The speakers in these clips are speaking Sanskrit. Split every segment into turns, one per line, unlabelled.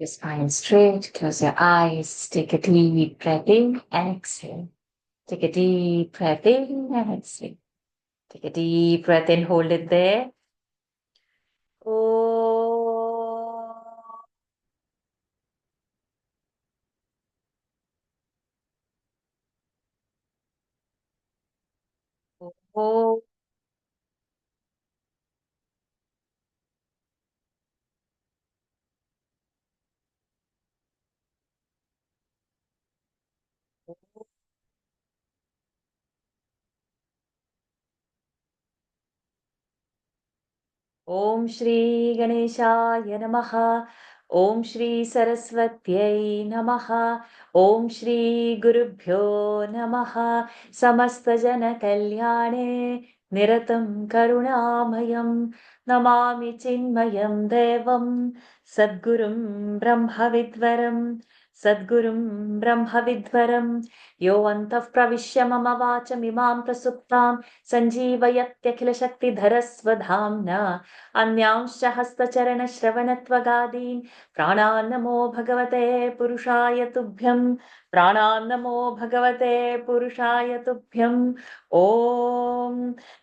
Your spine straight, close your eyes, take a deep breath in and exhale. Take a deep breath in and exhale. Take a deep breath in, hold it there. Oh. Oh. ॐ श्री गणेशाय नमः। ॐ श्री सरस्वत्यै नमः। ॐ श्री गुरुभ्यो नमः। समस्तजनकल्याणे निरतं करुणामयं नमामि चिन्मयं देवं सद्गुरुं ब्रह्मविद्वरं सद्गुरुं ब्रह्मविद्वरं यो अन्तः प्रविश्य मम वाचमिमां प्रसुप्तां सञ्जीवयत्यखिलशक्तिधरस्वधाम्ना अन्यांश्च हस्तचरणश्रवणत्वगादीन् प्राणान्नमो भगवते पुरुषाय तुभ्यं प्राणान्नमो भगवते पुरुषाय तुभ्यं ॐ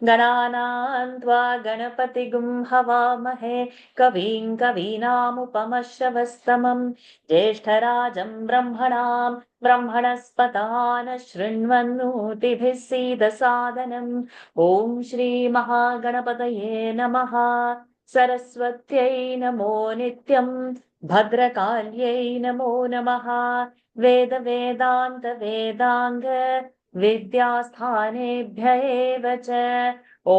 गणानां त्वा गणपतिगुं हवामहे कवीं कवीनामुपमश्रवस्तमं ज्येष्ठराजं ब्रह्मणां ब्रह्मणस्पतान् शृण्वन्नोतिभिः सीदसादनम् ॐ श्री महागणपतये नमः। सरस्वत्यै नमो नित्यं भद्रकाल्यै नमो नमः। वेद वेदान्त वेदांग विद्यास्थानेभ्य एव च ॐ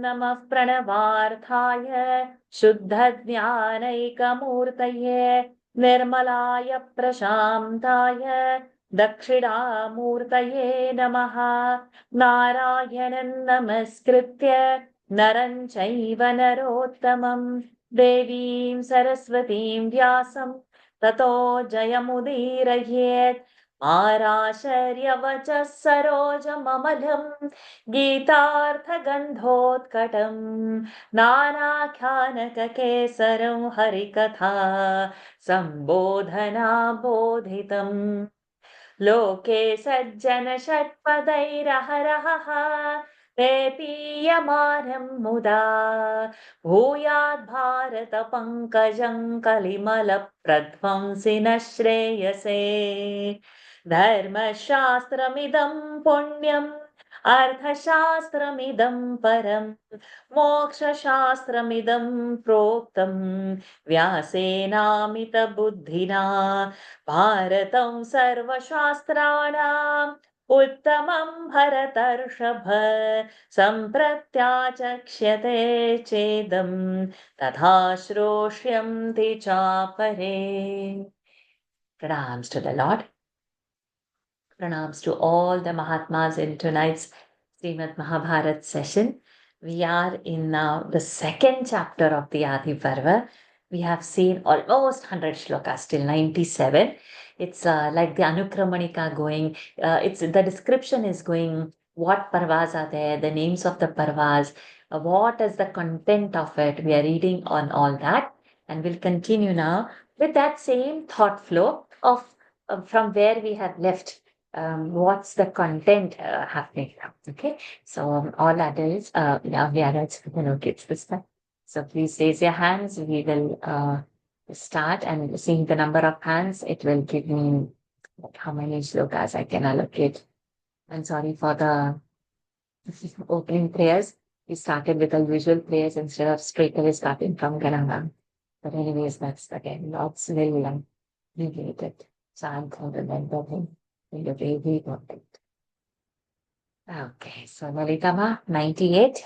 नमः प्रणवार्थाय शुद्धज्ञानैकमूर्तये निर्मलाय प्रशान्ताय दक्षिणामूर्तये नमः। नारायणं नमस्कृत्य नरं चैव नरोत्तमं देवीं सरस्वतीं व्यासं ततो जयमुदीरयेत्। आराशर्यवचः सरोजममलं गीतार्थगन्धोत्कटं नानाख्यानककेसरं हरिकथा सम्बोधना बोधितम् लोके सज्जन षट्पदैरहरहः पेपीयमानं मुदा भूयात् भारत पङ्कजं कलिमलप्रध्वंसिनः श्रेयसे धर्मशास्त्रमिदं पुण्यम् अर्थशास्त्रमिदं परं मोक्षशास्त्रमिदं प्रोक्तं व्यासेनामितबुद्धिना भारतं सर्वशास्त्राणाम् उत्तमं भरतर्षभ सम्प्रत्याचक्ष्यते चेदं तथा श्रोष्यन्ति चापरे। Pranams to the Lord. Pranams to all the Mahatmas in tonight's Srimad Mahabharat session. We are in now the second chapter of the Adi Parva. We have seen almost 100 shlokas till 97. It's like the Anukramanika going, it's the description is going, what parvas are there, the names of the parvas, what is the content of it. We are reading on all that, and we'll continue now with that same thought flow of from where we have left. What's the content happening now? Okay, so all adults, now the adults, kids this time. So please raise your hands. We will start, and seeing the number of hands, it will give me like how many shlokas I can allocate. I'm sorry for the opening prayers. We started with the usual prayers instead of straight away starting from Gananga. But anyways, that's again Lord's will negate it. So I'm going to remember him in the way we want it. Okay, so Lalitama, 98.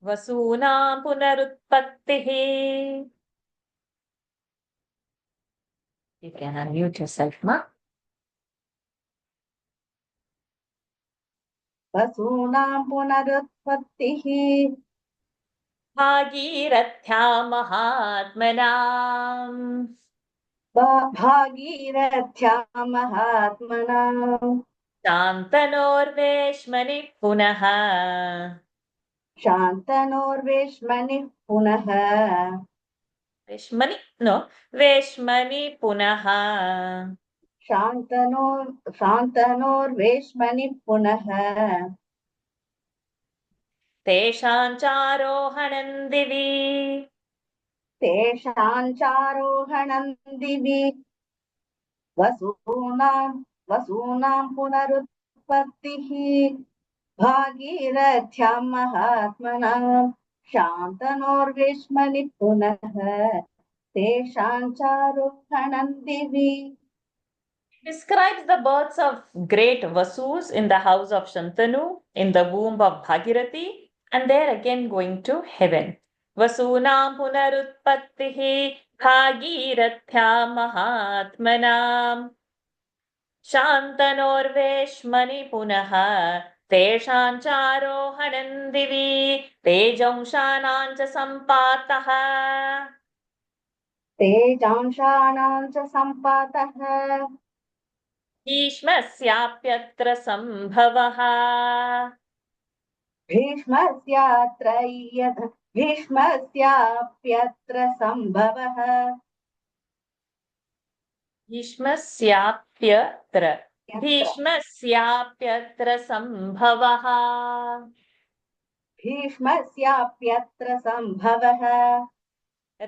वसूनां पुनरुत्पत्तिः. You can unmute yourself, ma.
वसूनां पुनरुत्पत्तिः
भागीरथ्या महात्मनाम्
भागीरथ्या महात्मना
शान्तनोर्वेश्मनि पुनः
शान्तनोर्वेश्मनिः पुनः
वेश्मनि नो वेश्मनि पुनः
शान्तनोर्वेश्मनिः पुनः
तेषां चारोहणं दिवि
तेषां चारोहणं दिवि वसूनां पुनरुत्पत्तिः भागीरथ्यां महात्मनां शान्तनोर्विष्मनि पुनः तेषां चारोहणं दिवि.
describes the births of great Vasus in the house of Shantanu, in the womb of Bhagirathi, and they're again going to heaven. Vasunam punarutpattihi Bhagirathya Mahatmanam Shantanorveshmani Punaha Tesham Charohanam Divi Tejamshanam Cha Sampataha
तेजांशानां च सम्पातः
भीष्मस्याप्यत्र सम्भवः
भीष्मस्याप्यत्र सम्भवः
भीष्मस्याप्यत्र
यत्र
भीष्मस्याप्यत्र सम्भवः
भीष्मस्याप्यत्र सम्भवः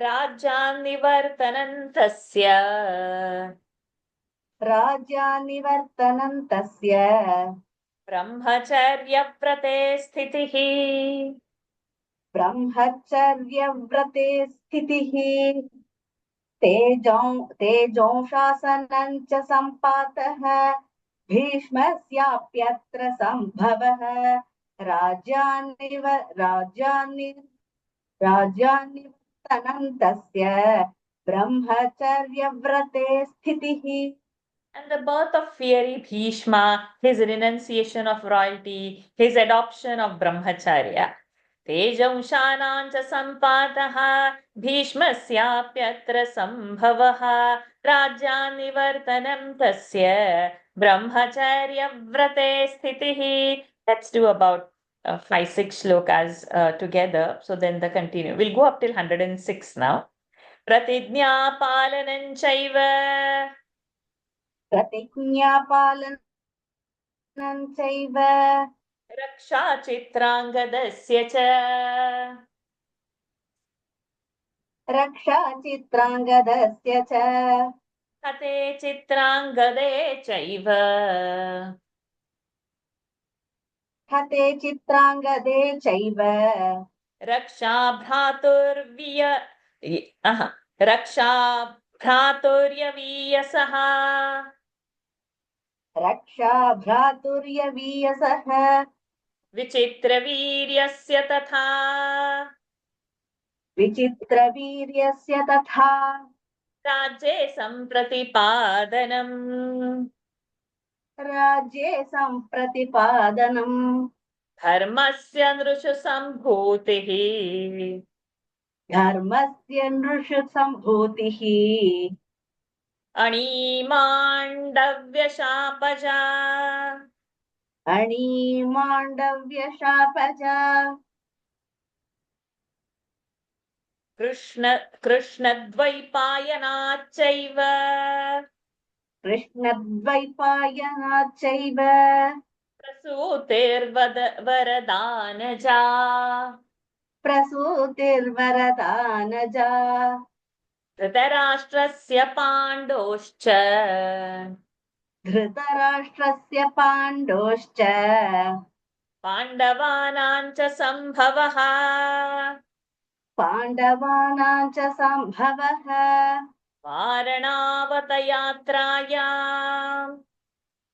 राज्यान्निवर्तनं तस्य
राज्यानिवर्तनं तस्य
ब्रह्मचर्यव्रते स्थितिः
ब्रह्मचर्यव्रते स्थितिः तेजोशासनं च सम्पातः भीष्मस्याप्यत्र सम्भवः राज्यान्निवर्तनं तस्य ब्रह्मचर्यव्रते स्थितिः.
and the birth of fiery Bhishma, his renunciation of royalty, his adoption of brahmacharya. तेजंशानां च सम्पातः भीष्मस्याप्यत्र सम्भवः राज्यान्निवर्तनं तस्य ब्रह्मचर्यव्रते स्थितिः. Let's do about 5-6 shlokas together. So then the continue. We'll go up till 106 now. प्रतिज्ञापालनं चैव
प्रतिज्ञापालनं चैव
रक्षाचित्राङ्गदस्य च
रक्षाचित्राङ्गदस्य च
हते चित्राङ्गदे चैव
हते चित्राङ्गदे चैव
रक्षाभ्रातुर्विय रक्षाभ्रातुर्यवीयसः
रक्षाभ्रातुर्यवीयसः
विचित्रवीर्यस्य तथा
विचित्रवीर्यस्य तथा
राज्ये सम्प्रतिपादनम्
राज्ये सम्प्रतिपादनम्
धर्मस्य नृषु सम्भूतिः
धर्मस्य नृषु सम्भूतिः
अणीमाण्डव्यशापजा
अणीमाण्डव्यशापजा
कृष्णद्वैपायनाच्चैव
कृष्णद्वैपायनाच्चैव
वरदानजा
प्रसूतिर्वरदानजा
धृतराष्ट्रस्य पाण्डोश्च
धृतराष्ट्रस्य पाण्डोश्च
पाण्डवानां च सम्भवः
पाण्डवानां च सम्भवः
वारणावतयात्रायाम्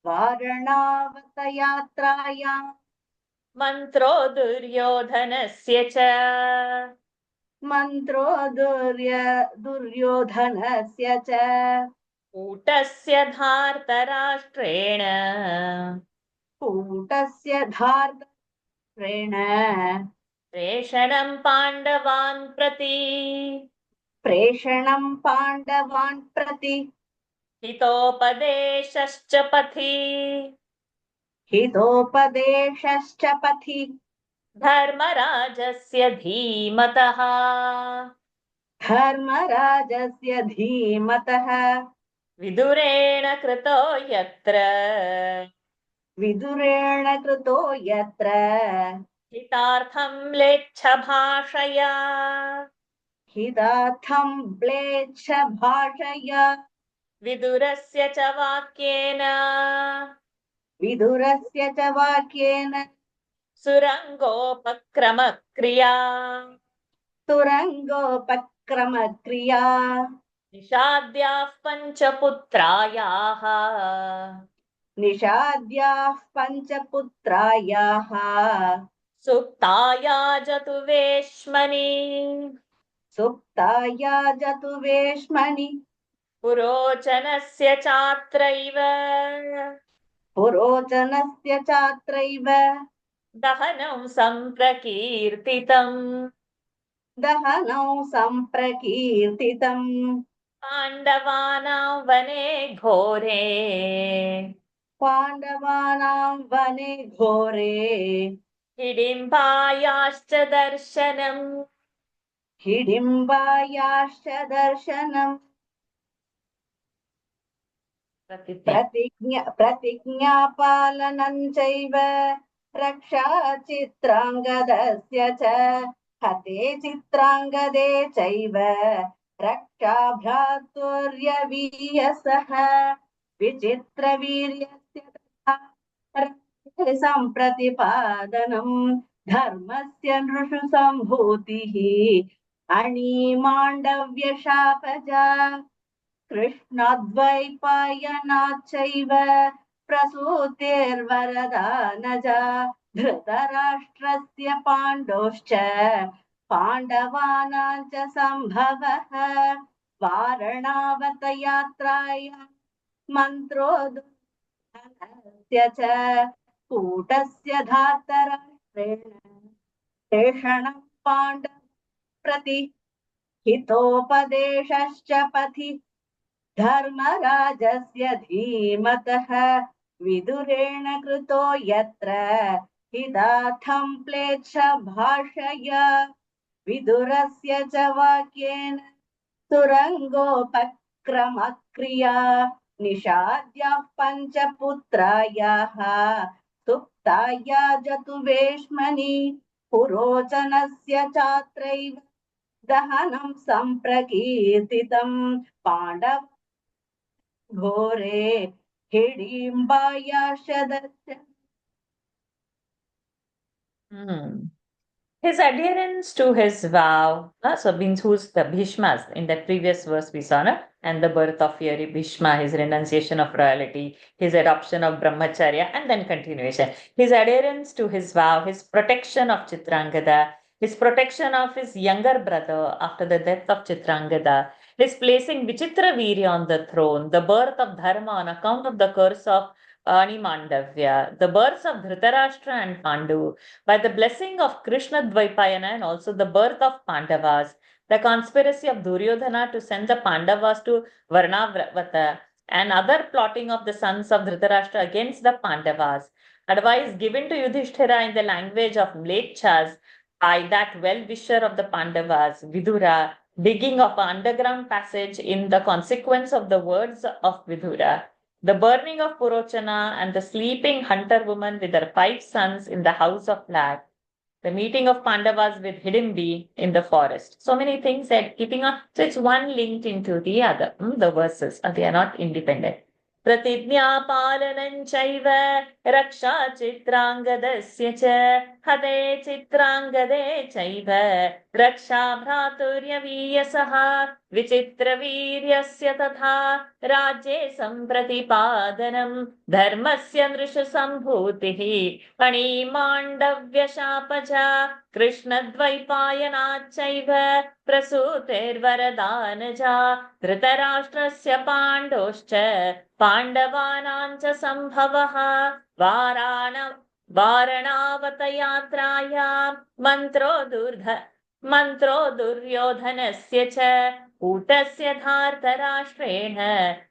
वारणावतयात्रायां
मन्त्रो दुर्योधनस्य च
मन्त्रो दुर्योधनस्य च
कूटस्य धार्तराष्ट्रेण
कूटस्य धार्तरेण
प्रेषणं पाण्डवान् प्रति
प्रेषणं पाण्डवान् प्रति
हितोपदेशश्च पथि
हितोपदेशश्च पथि
धर्मराजस्य धीमतः
धर्मराजस्य धीमतः
विदुरेण कृतो यत्र
विदुरेण कृतो यत्र
हितार्थं म्लेच्छभाषया
हितार्थं म्लेच्छ भाषया
विदुरस्य च वाक्येन
विदुरस्य च वाक्येन
सुरङ्गोपक्रमक्रिया
तुरङ्गोपक्रमक्रिया
निषाद्याः पञ्चपुत्रायाः
निषाद्याः पञ्चपुत्रायाः
सुप्ताया जतुवेश्मनि
सुप्ताया जतुवेश्मनि
पुरोचनस्य चात्रैव
पुरोचनस्य चात्रैव
दहनं सम्प्रकीर्तितम्
दहनौ सम्प्रकीर्तितम्
पाण्डवानां वने घोरे
पाण्डवानां वने घोरे
हिडिम्बायाश्च दर्शनम्
हिडिम्बायाश्च दर्शनम् प्रतिज्ञापालनं चैव रक्षा चित्राङ्गदस्य च हते चित्राङ्गदे चैव रक्षा भ्रातुर्यवीयसः विचित्रवीर्यस्य तथा रक्षे सम्प्रतिपादनम् धर्मस्य नृषु सम्भूतिः अणिमाण्डव्यशापजा कृष्णाद्वैपायनाच्चैव प्रसूतेर्वरदानजा धृतराष्ट्रस्य पाण्डोश्च पाण्डवानां च सम्भवः वारणावतयात्राय मन्त्रोद्धनस्य च कूटस्य धार्तराष्ट्रेण शेषणं पाण्डव प्रति हितोपदेशश्च पथि धर्मराजस्य धीमतः विदुरेण कृतो यत्र हितार्थं प्लेच्छ भाषया विदुरस्य च वाक्येन तुरङ्गोपक्रमक्रिया निषाद्याः पञ्चपुत्रायाः सुप्ताया जतुवेश्मनि पुरोचनस्य चात्रैव दहनं सम्प्रकीर्तितं पाण्डव घोरे हिडिम्बायाश्च दर्शनम्
His adherence to his vow, so means who's the Bhishmas in that previous verse we saw, no? And the birth of fiery Bhishma, his renunciation of royalty, his adoption of brahmacharya, and then continuation. His adherence to his vow, his protection of Chitrangada, his protection of his younger brother after the death of Chitrangada, his placing Vichitra Virya on the throne, the birth of Dharma on account of the curse of Animandavya, the births of Dhritarashtra and Pandu, by the blessing of Krishna Dvaipayana and also the birth of Pandavas, the conspiracy of Duryodhana to send the Pandavas to Varnavata, and other plotting of the sons of Dhritarashtra against the Pandavas, advice given to Yudhishthira in the language of Mlechchas by that well-wisher of the Pandavas, Vidura, digging of an underground passage in the consequence of the words of Vidura, the burning of Purochana and the sleeping hunter woman with her 5 sons in the house of flax, the meeting of Pandavas with Hidimbi in the forest. So many things that keeping on. So it's one linked into the other. The verses, they are not independent. प्रतिज्ञापालनं चैव रक्षा चित्राङ्गदस्य च हते चित्राङ्गदे चैव रक्षा भ्रातुर्यवीयसः विचित्रवीर्यस्य तथा राज्ये सम्प्रतिपादनं धर्मस्य नृषु सम्भूतिः फणिमाण्डव्यशापजा कृष्णद्वैपायनाच्चैव प्रसूतेर्वरदानजा धृतराष्ट्रस्य पाण्डोश्च पाण्डवानां च सम्भवः वारणावतयात्रायां मन्त्रो दुर्योधनस्य च कूटस्य धार्तराष्ट्रेण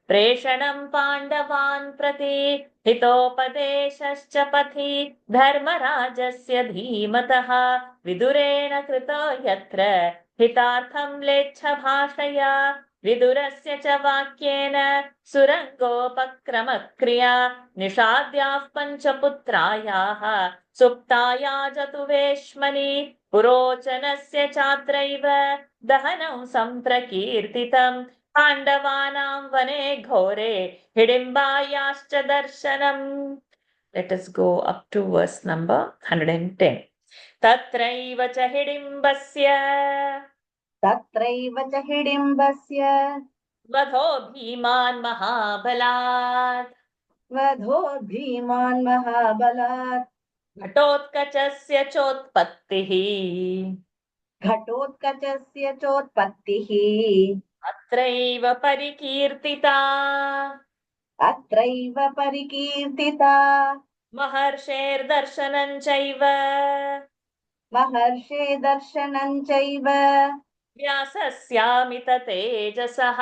प्रेषणं पाण्डवान् प्रति हितोपदेशश्च पथि धर्मराजस्य धीमतः विदुरेण कृतो यत्र हितार्थं लेच्छ भाषया विदुरस्य च वाक्येन सुरङ्गोपक्रमक्रिया निषाद्याः पञ्चपुत्रायाः सुप्ताया जतुवेश्मनि पुरोचनस्य चात्रैव दहनं सम्प्रकीर्तितम् पाण्डवानां वने घोरे हिडिम्बायाश्च दर्शनम्. Let us go up to verse number 110. तत्रैव च हिडिम्बस्य वधो भीमान् महाबलात् घटोत्कचस्य चोत्पत्तिः अत्रैव परिकीर्तिता महर्षेर्दर्शनं चैव व्यासस्यामित तेजसः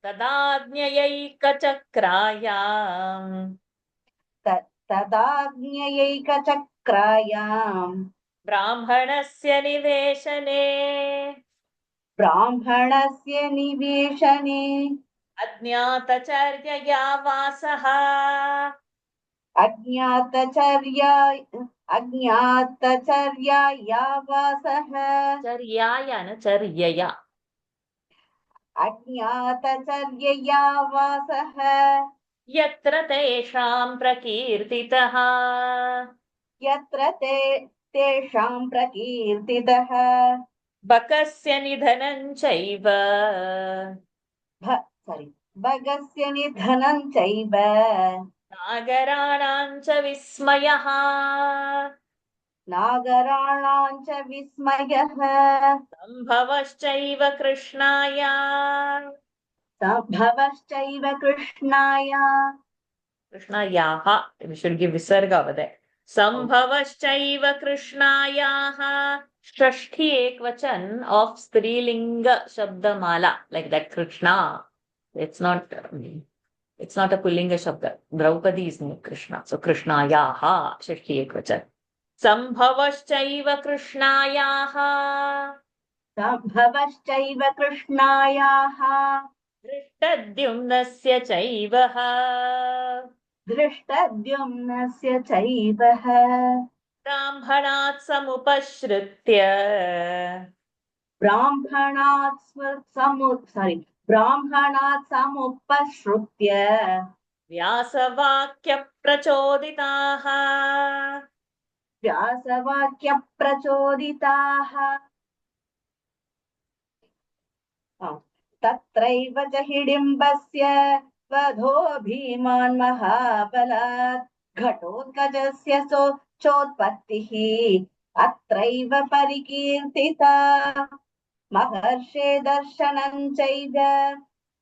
तदाज्ञयैकचक्रायाम् ब्राह्मणस्य निवेशने अज्ञातचर्यया वासः अज्ञातचर्यया वासः यत्र तेषां प्रकीर्तितः बकस्य निधनं चैव नागराणां च विस्मयः सम्भवश्चैव कृष्णायाः we should give visarga over there. Sambhavaschaiva Krishnayaः षष्ठी ekvachan of strilinga shabdamala like that Krishna. It's not a pullinga shabda. Draupadi is named Krishna. So Krishnayaः षष्ठी ekvachan. Sambhavaschaiva Krishnayaः धृष्टद्युम्नस्य चैव ब्राह्मणात् समुपश्रुत्य व्यासवाक्यप्रचोदिताः
तत्रैव च हिडिम्बस्य वधो भीमान् महाबलात् घटोत्कचस्य चोत्पत्तिः अत्रैव परिकीर्तिता महर्षे दर्शनं चैव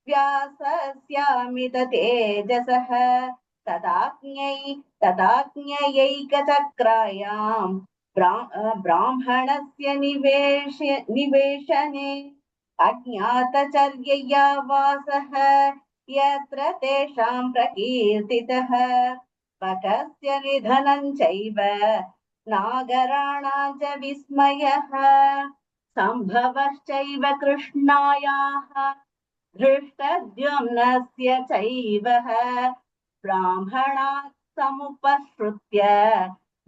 व्यासस्यामित तेजसः तदाज्ञयैकचक्रायां ब्राह्मणस्य निवेशने अज्ञातचर्यया वासः यत्र तेषां प्रकीर्तितः बकस्य निधनं चैव नागराणां च विस्मयः सम्भवश्चैव कृष्णायाः धृष्टद्युम्नस्य चैव ब्राह्मणात् समुपश्रुत्य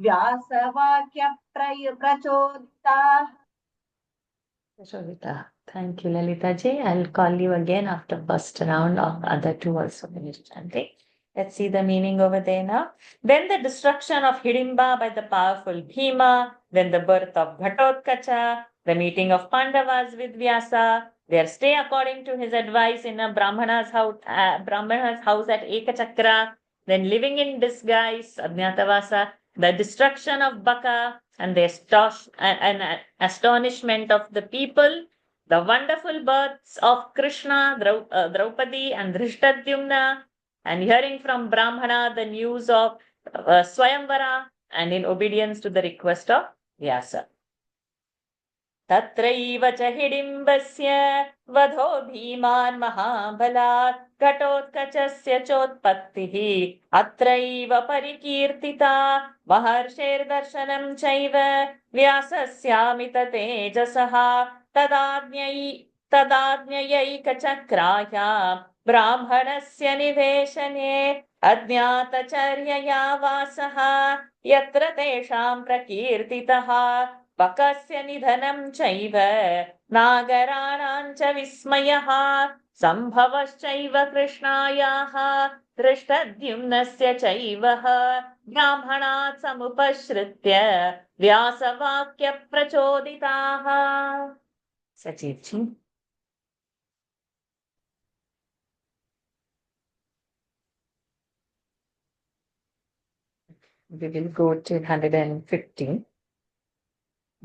व्यासवाक्यप्रचोदिताः.
Thank you, Lalita ji. I'll call you again after first round of other two also finished chanting. Let's see the meaning over there now. Then the destruction of Hidimba by the powerful Bhima, then the birth of Ghatotkacha, the meeting of Pandavas with Vyasa, their stay according to his advice in a Brahmana's house at Ekachakra, then living in disguise, Ajnatavasa, the destruction of Baka, and the astonishment of the people, the wonderful births of Krishna, Draupadi and Dhrishtadyumna, and hearing from Brahmana the news of Swayamvara, and in obedience to the request of Vyasa. तत्रैव च हिडिम्बस्य वधो भीमान् महाबलात् घटोत्कचस्य चोत्पत्तिः अत्रैव परिकीर्तिता महर्षेर्दर्शनं चैव व्यासस्यामित तेजसः तदाज्ञयैकचक्राया ब्राह्मणस्य निवेशने अज्ञातचर्यया वासः यत्र तेषां प्रकीर्तितः बकस्य निधनं चैव नागराणां च विस्मयः सम्भवश्चैव कृष्णायाः दृष्टद्युम्नस्य चैव ब्राह्मणात् समुपश्रित्य व्यासवाक्यप्रचोदिताः। सचिव जी, we will go to 115.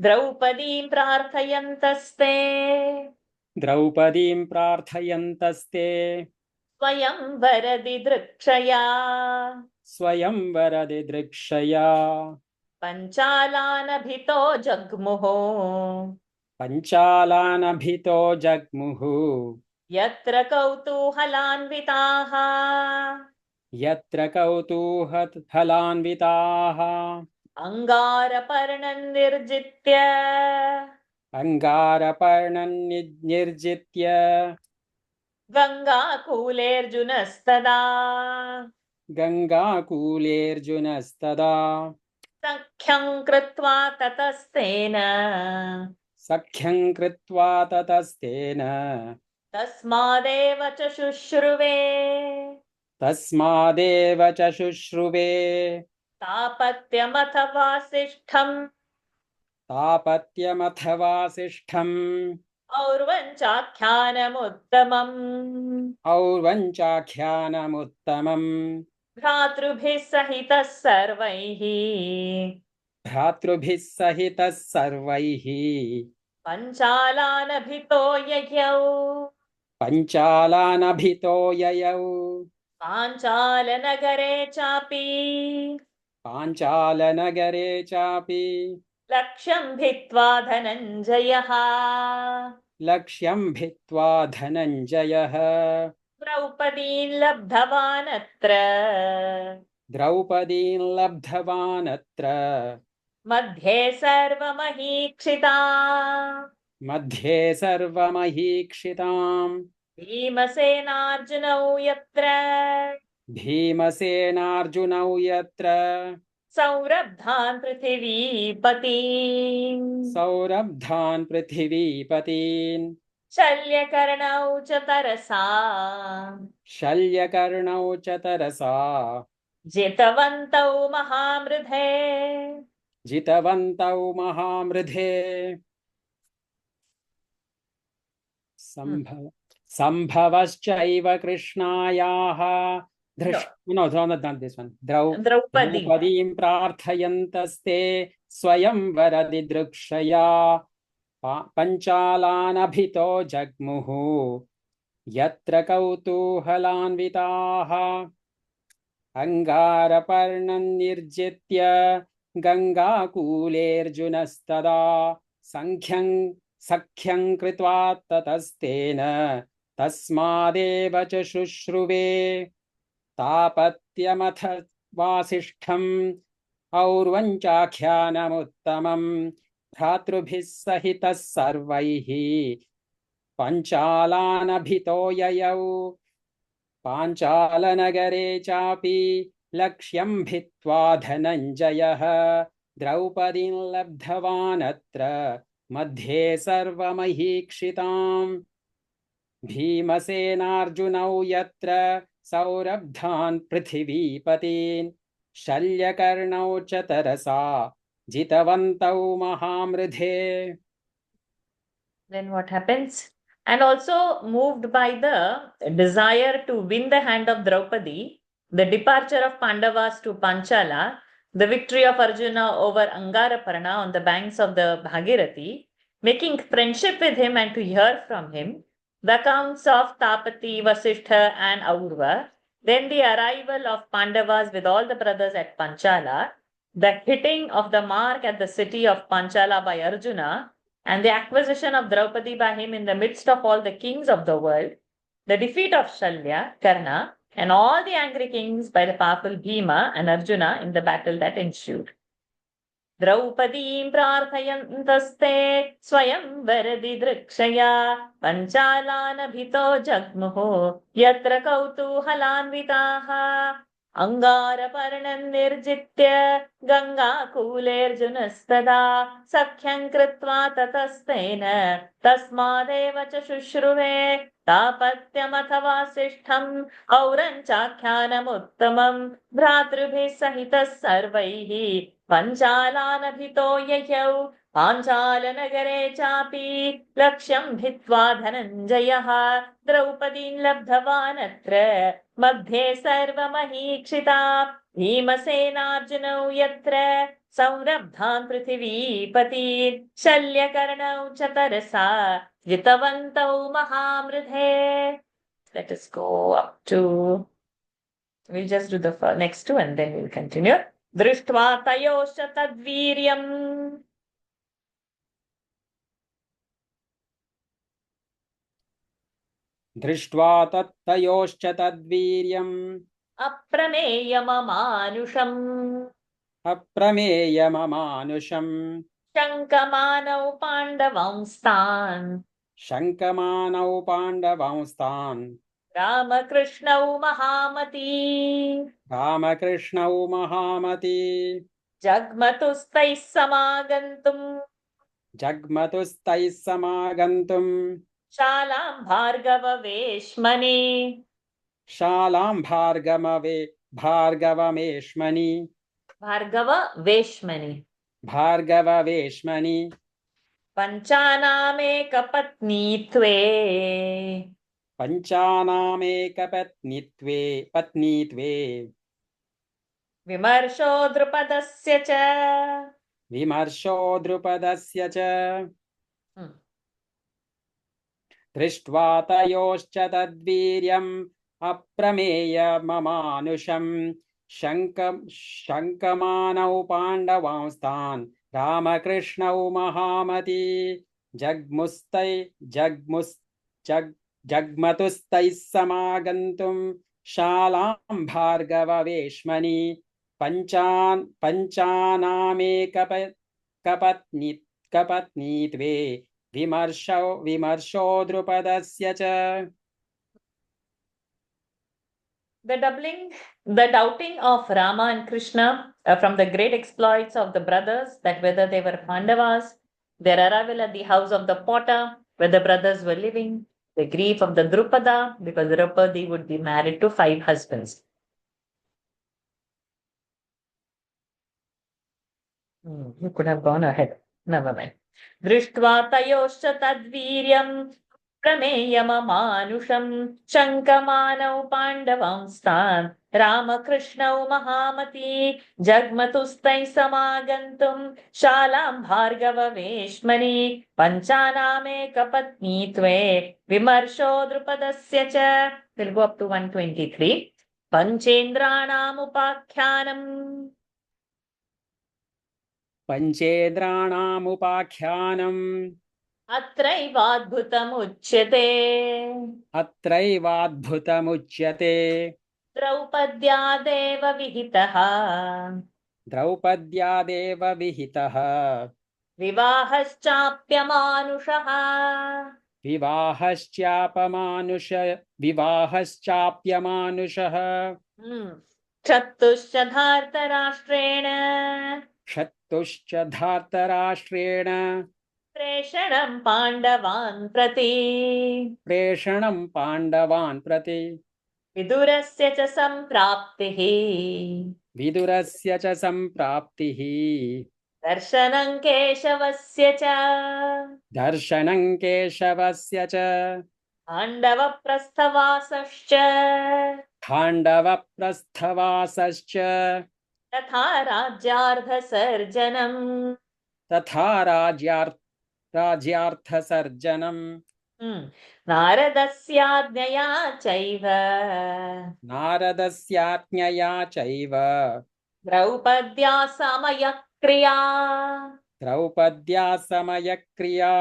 द्रौपदीं प्रार्थयन्तस्ते
द्रौपदीं प्रार्थयन्तस्ते
स्वयंवरदिदृक्षया
स्वयंवरदिदृक्षया
पञ्चालानभितो जग्मुः
पञ्चालानभितो जग्मुः
यत्र कौतूहलान्विताः
यत्र कौतूहफलान्विताः
अङ्गारपर्णन्निर्जित्य
अङ्गारपर्णन्निर्जित्य
गङ्गाकूलेऽर्जुनस्तदा
गङ्गाकूलेऽर्जुनस्तदा
सख्यं कृत्वा ततस्तेन
सख्यं कृत्वा ततस्तेन
तस्मादेव च शुश्रुवे
तस्मादेव च शुश्रुवे
तापत्यमथ वासिष्ठम्
तापत्यमथ वासिष्ठम्
और्वञ्चाख्यानमुत्तमम्
और्वञ्चाख्यानमुत्तमम्
भ्रातृभिः सहितः सर्वैः
भ्रातृभिः सहितः सर्वैः
पञ्चालानभितो ययौ
पञ्चालानभितो ययौ
पाञ्चालनगरे चापि
पाञ्चालनगरे चापि
लक्ष्यं भित्त्वा धनञ्जयः
लक्ष्यं भित्त्वा धनञ्जयः
द्रौपदीं लब्धवानत्र
द्रौपदीं लब्धवानत्र
मध्ये सर्वमहीक्षिता
मध्ये सर्वमहीक्षिताम्
भीमसेनार्जुनौ यत्र
भीमसेनार्जुनौ यत्र
सौरभ्धान् पृथिवीपतीन्
सौरभ्धान् पृथिवीपतीन्
शल्यकर्णौ च तरसा
शल्यकर्णौ च तरसा
जितवन्तौ महामृधे
जितवन्तौ महामृधे सम्भवश्चैव कृष्णायाः द्रौपदीं प्रार्थयन्तस्ते स्वयंवरदिदृक्षया पञ्चालानभितो जग्मुः यत्र कौतूहलान्विताः अङ्गारपर्णन्निर्जित्य गङ्गाकूलेऽर्जुनस्तदा सख्यं कृत्वा ततस्तेन तस्मादेव च शुश्रुवे तापत्यमथ वासिष्ठम् और्वञ्चाख्यानमुत्तमम् भ्रातृभिः सहितः सर्वैः पञ्चालानभितो ययौ पाञ्चालनगरे चापि लक्ष्यं भित्त्वा धनञ्जयः द्रौपदीं लब्धवानत्र मध्ये सर्वमहीक्षिताम् भीमसेनार्जुनौ यत्र सौरभ्धान् पृथिवीपतीन् शल्यकर्णौ च तरसा जितवन्तौ महामृधे.
Then what happens? And also moved by the desire to win the hand of Draupadi, the departure of Pandavas to Panchala, the victory of Arjuna over Angaraparna on the banks of the Bhagirathi, making friendship with him and to hear from him, the accounts of Tapati, Vasishtha and Aurva, then the arrival of Pandavas with all the brothers at Panchala, the hitting of the mark at the city of Panchala by Arjuna, and the acquisition of Draupadi by him in the midst of all the kings of the world, the defeat of Shalya, Karna, and all the angry kings by the powerful Bhima and Arjuna in the battle that ensued. द्रौपदीं प्रार्थयन्तस्ते स्वयंवरदिदृक्षया पञ्चालानभितो जग्मुः यत्र कौतूहलान्विताः अङ्गारपर्णं निर्जित्य गङ्गाकूलेऽर्जुनस्तदा सख्यं कृत्वा ततस्तेन तस्मादेव च शुश्रुवे तापत्यमथवा शिष्ठम् औरञ्चाख्यानमुत्तमम् भ्रातृभिः सहितः सर्वैः पञ्चालानभितो ययौ पाञ्चालनगरे चापि लक्ष्यं भित्त्वा धनञ्जयः द्रौपदीं लब्धवानत्र मध्ये सर्वमहीक्षिता भीमसेनार्जुनौ यत्र संरब्धान् पृथिवीपतीन् शल्यकर्णौ च तरसा जितवन्तौ महामृधे. Let us go up to, we'll just do the next two and then we'll continue. दृष्ट्वा तयोश्च तद्वीर्यम्
दृष्ट्वा तत्तयोश्च तद्वीर्यम्
अप्रमेयममानुषम्
अप्रमेयममानुषम्
शङ्कमानौ पाण्डवांस्तान्
शङ्कमानौ पाण्डवांस्तान्
रामकृष्णौ महामती
रामकृष्णौ महामती
जग्मतुस्तैः समागन्तुम् शालां भार्गववेश्मनि
भार्गववेश्मनि पञ्चानामेकपत्नीत्वे
विमर्शो द्रुपदस्य च
दृष्ट्वा तयोश्च तद्वीर्यम् अप्रमेयममानुषम् शङ्कमानौ पाण्डवांस्तान् रामकृष्णौ महामती जग्मतुस्तैः समागन्तुम् शालां भार्गववेश्मनि पञ्चानामेकपत्नीत्वे विमर्शो द्रुपदस्य च.
The doubting of Rama and Krishna from the great exploits of the brothers, that whether they were Pandavas, their arrival at the house of the potter where the brothers were living, the grief of the Drupada because Draupadi would be married to 5 husbands. You could have gone ahead. Never mind. Drishtva tayoshcha tadviryam प्रमेयममानुषं शङ्कमानौ पाण्डवांस्तान् रामकृष्णौ महामती जग्मतुस्तैः समागन्तुं शालां भार्गववेश्मनि पञ्चानामेकपत्नीत्वे विमर्शो द्रुपदस्य च. We'll go up to 123.
पञ्चेन्द्राणामुपाख्यानम् अत्रैवाद्भुतमुच्यते
द्रौपद्यादेव विहितः विवाहश्चाप्यमानुषः शत्रुश्च धार्तराष्ट्रेण प्रेषणं पाण्डवान् प्रति विदुरस्य च सम्प्राप्तिः दर्शनं केशवस्य च खाण्डवप्रस्थवासश्च तथा राज्यार्थसर्जनम् नारदस्याज्ञया चैव द्रौपद्या
द्रौपद्या समयक्रिया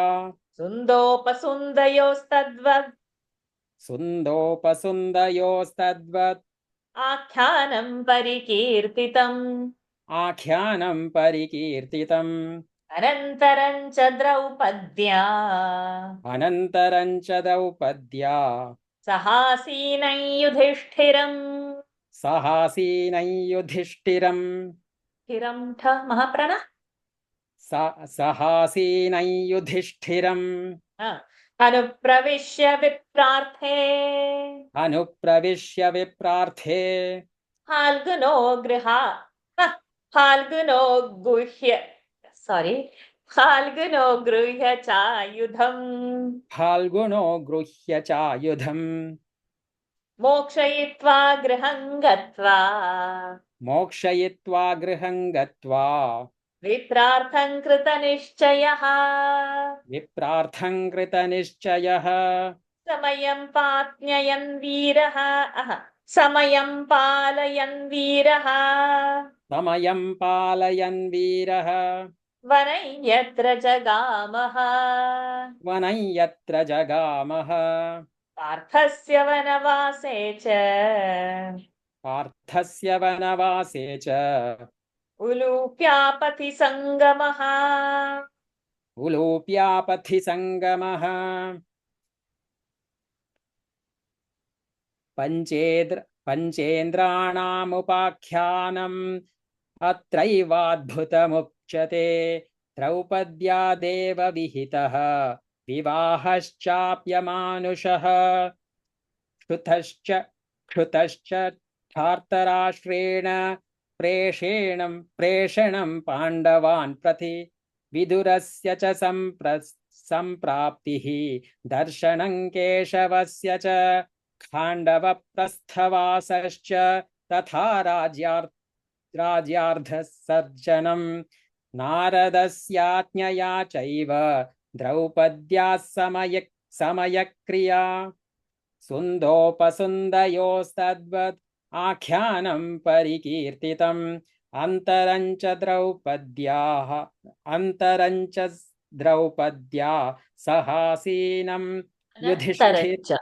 सुन्दोपसुन्दयोस्तद्वद्
सुन्दोपसुन्दयोस्तद्वत्
आख्यानं परिकीर्तितम्
आख्यानं परिकीर्तितम्
अनन्तरं च द्रौपद्या
अनन्तरं च द्रौपद्या
सहासीनं युधिष्ठिरम्
सहासीनं युधिष्ठिरम्
स्थिरं ठ महाप्राण
सहासीनं युधिष्ठिरम्
अनुप्रविश्य विप्रार्थे
अनुप्रविश्य विप्रार्थे
फाल्गुनो गृहा फाल्गुनो गुह्य फाल्गुनो गृह्य चायुधम्
फाल्गुनो गृह्य चायुधम्
मोक्षयित्वा गृहं गत्वा
मोक्षयित्वा गृहं गत्वा
विप्रार्थं कृतनिश्चयः
विप्रार्थं कृतनिश्चयः
समयं पात्न्ययन् वीरः समयं पालयन् वीरः
समयं पालयन् वीरः
वनै यत्र जगामः
वनं यत्र जगामः
पार्थस्य वनवासे च
पार्थस्य वनवासे च
उलूप्यापथि सङ्गमः
उलोप्यापथि सङ्गमः पञ्चेन्द्राणामुपाख्यानम् अत्रैवाद्भुतमुच्यते द्रौपद्या देवविहितः विवाहश्चाप्यमानुषः क्षुतश्च धार्तराष्ट्रेण प्रेषणं पाण्डवान् प्रति विदुरस्य च सम्प्राप्तिः दर्शनं केशवस्य च खाण्डवप्रस्थवासश्च तथा राज्यार्धसर्जनं नारदस्याज्ञया चैव द्रौपद्याः समयक्रिया सुन्दोपसुन्दयोस्तद्वत् आख्यानं परिकीर्तितम् अन्तरं च द्रौपद्या सहासीनं युधिष्ठिरम्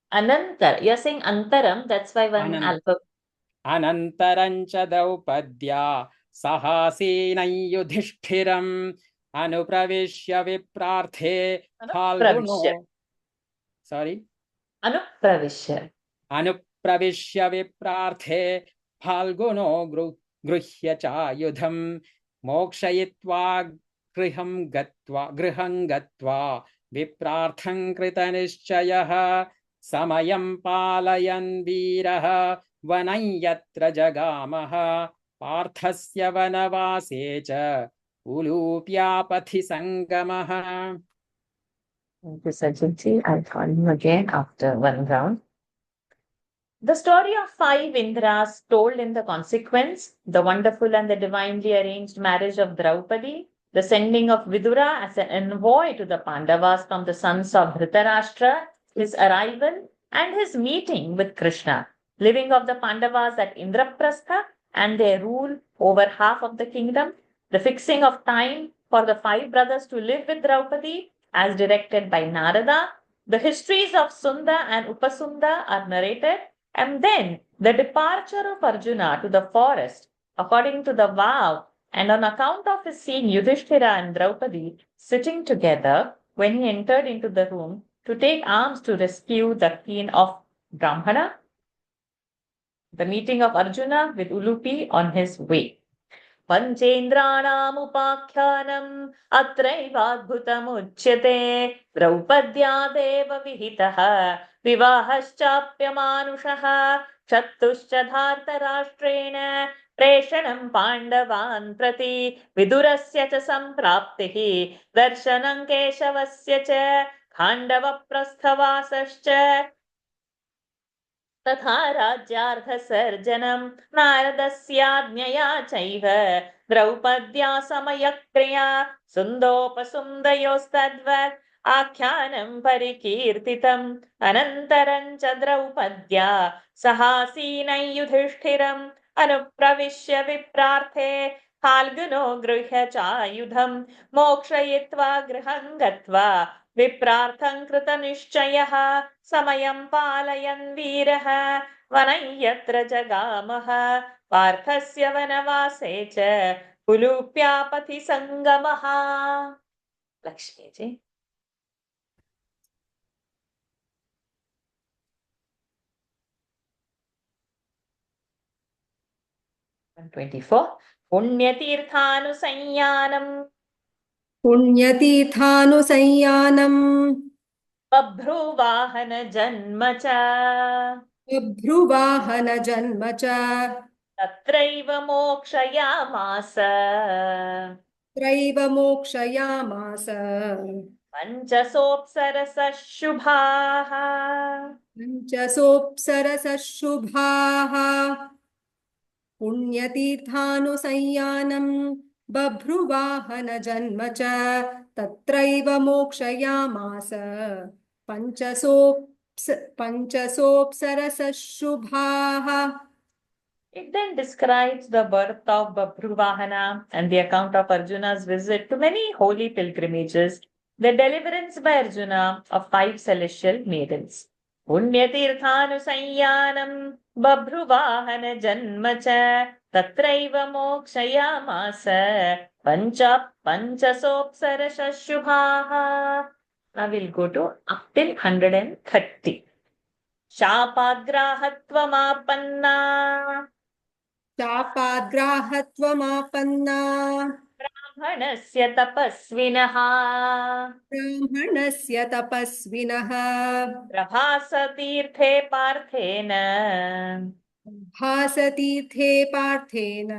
Anantar. You're saying antaram, that's why one alpha.
अनन्तरं च द्रौपद्या सहासीनं युधिष्ठिरम् अनुप्रविश्य विप्रार्थे अनुप्रविश्य विप्रार्थे फाल्गुनो गृह्य चायुधम् मोक्षयित्वा गृहं गत्वा विप्रार्थं कृतनिश्चयः समयं पालयन् वीरः वनं यत्र जगामः पार्थस्य वनवासे च उलूप्यापथि सङ्गमः.
Thank you, Sajidji. I'll call you again after one round. The story of 5 Indras told in the consequence, the wonderful and the divinely arranged marriage of Draupadi, the sending of Vidura as an envoy to the Pandavas from the sons of Dhritarashtra, his arrival and his meeting with Krishna, living of the Pandavas at Indraprastha and their rule over half of the kingdom, the fixing of time for the 5 brothers to live with Draupadi as directed by Narada, the histories of Sunda and Upasunda are narrated, and then the departure of Arjuna to the forest according to the vow and on account of his seeing Yudhishthira and Draupadi sitting together when he entered into the room to take arms to rescue the queen of Brahmana, the meeting of Arjuna with Ulupi on his way. Panchendranamupakhyanam atraivadbhutamuchyate Draupadya deva vihitaha vivahashchapyamanushah Chattuscha dhartarashtrena preshanam pandavan prati vidurasya cha sampraptihi darshanam keshavasya cha khandavaprasthavasascha तथा राज्यार्धसर्जनं नारदस्याज्ञया चैव द्रौपद्या समयक्रिया सुन्दोपसुन्दयोस्तद्वत् आख्यानं परिकीर्तितम् अनन्तरं च द्रौपद्या सहासीनै युधिष्ठिरम् अनुप्रविश्य विप्रार्थे फाल्गुनो गृह्य चायुधं मोक्षयित्वा गृहं गत्वा विप्रार्थं कृतनिश्चयः समयं पालयन् वीरः वनं यत्र जगामः पार्थस्य वनवासे च कुलूप्यापथि सङ्गमः। लक्ष्मी जी। 124
पुण्यतीर्थानुसंयानम्
बभ्रुवाहन जन्म च
बभ्रुवाहन जन्म च
तत्रैव मोक्षयामास
त्रैव मोक्षयामास
पञ्चसोऽप्सरसः शुभाः
पञ्चसोऽप्सरसः शुभाः पुण्यतीर्थानुसंयानम् बभ्रुवाहन जन्म च तत्रैव मोक्षयामास पञ्चसोऽप्सरसः शुभाः.
It then describes the birth of Babhruvahana and the account of Arjuna's visit to many holy pilgrimages, the deliverance by Arjuna of 5 celestial maidens. Punyatirthanusanyanam Babhruvahana janma cha tatraiva mokshayamasa panchasopsarasha shubhaha. Now we'll go to up till 130. शापाद्ग्राहत्वमापन्ना
शापाद्ग्राहत्वमापन्ना
ब्राह्मणस्य तपस्विनः
ब्राह्मणस्य तपस्विनः
प्रभासतीर्थे पार्थेन
भासतीर्थे पार्थेन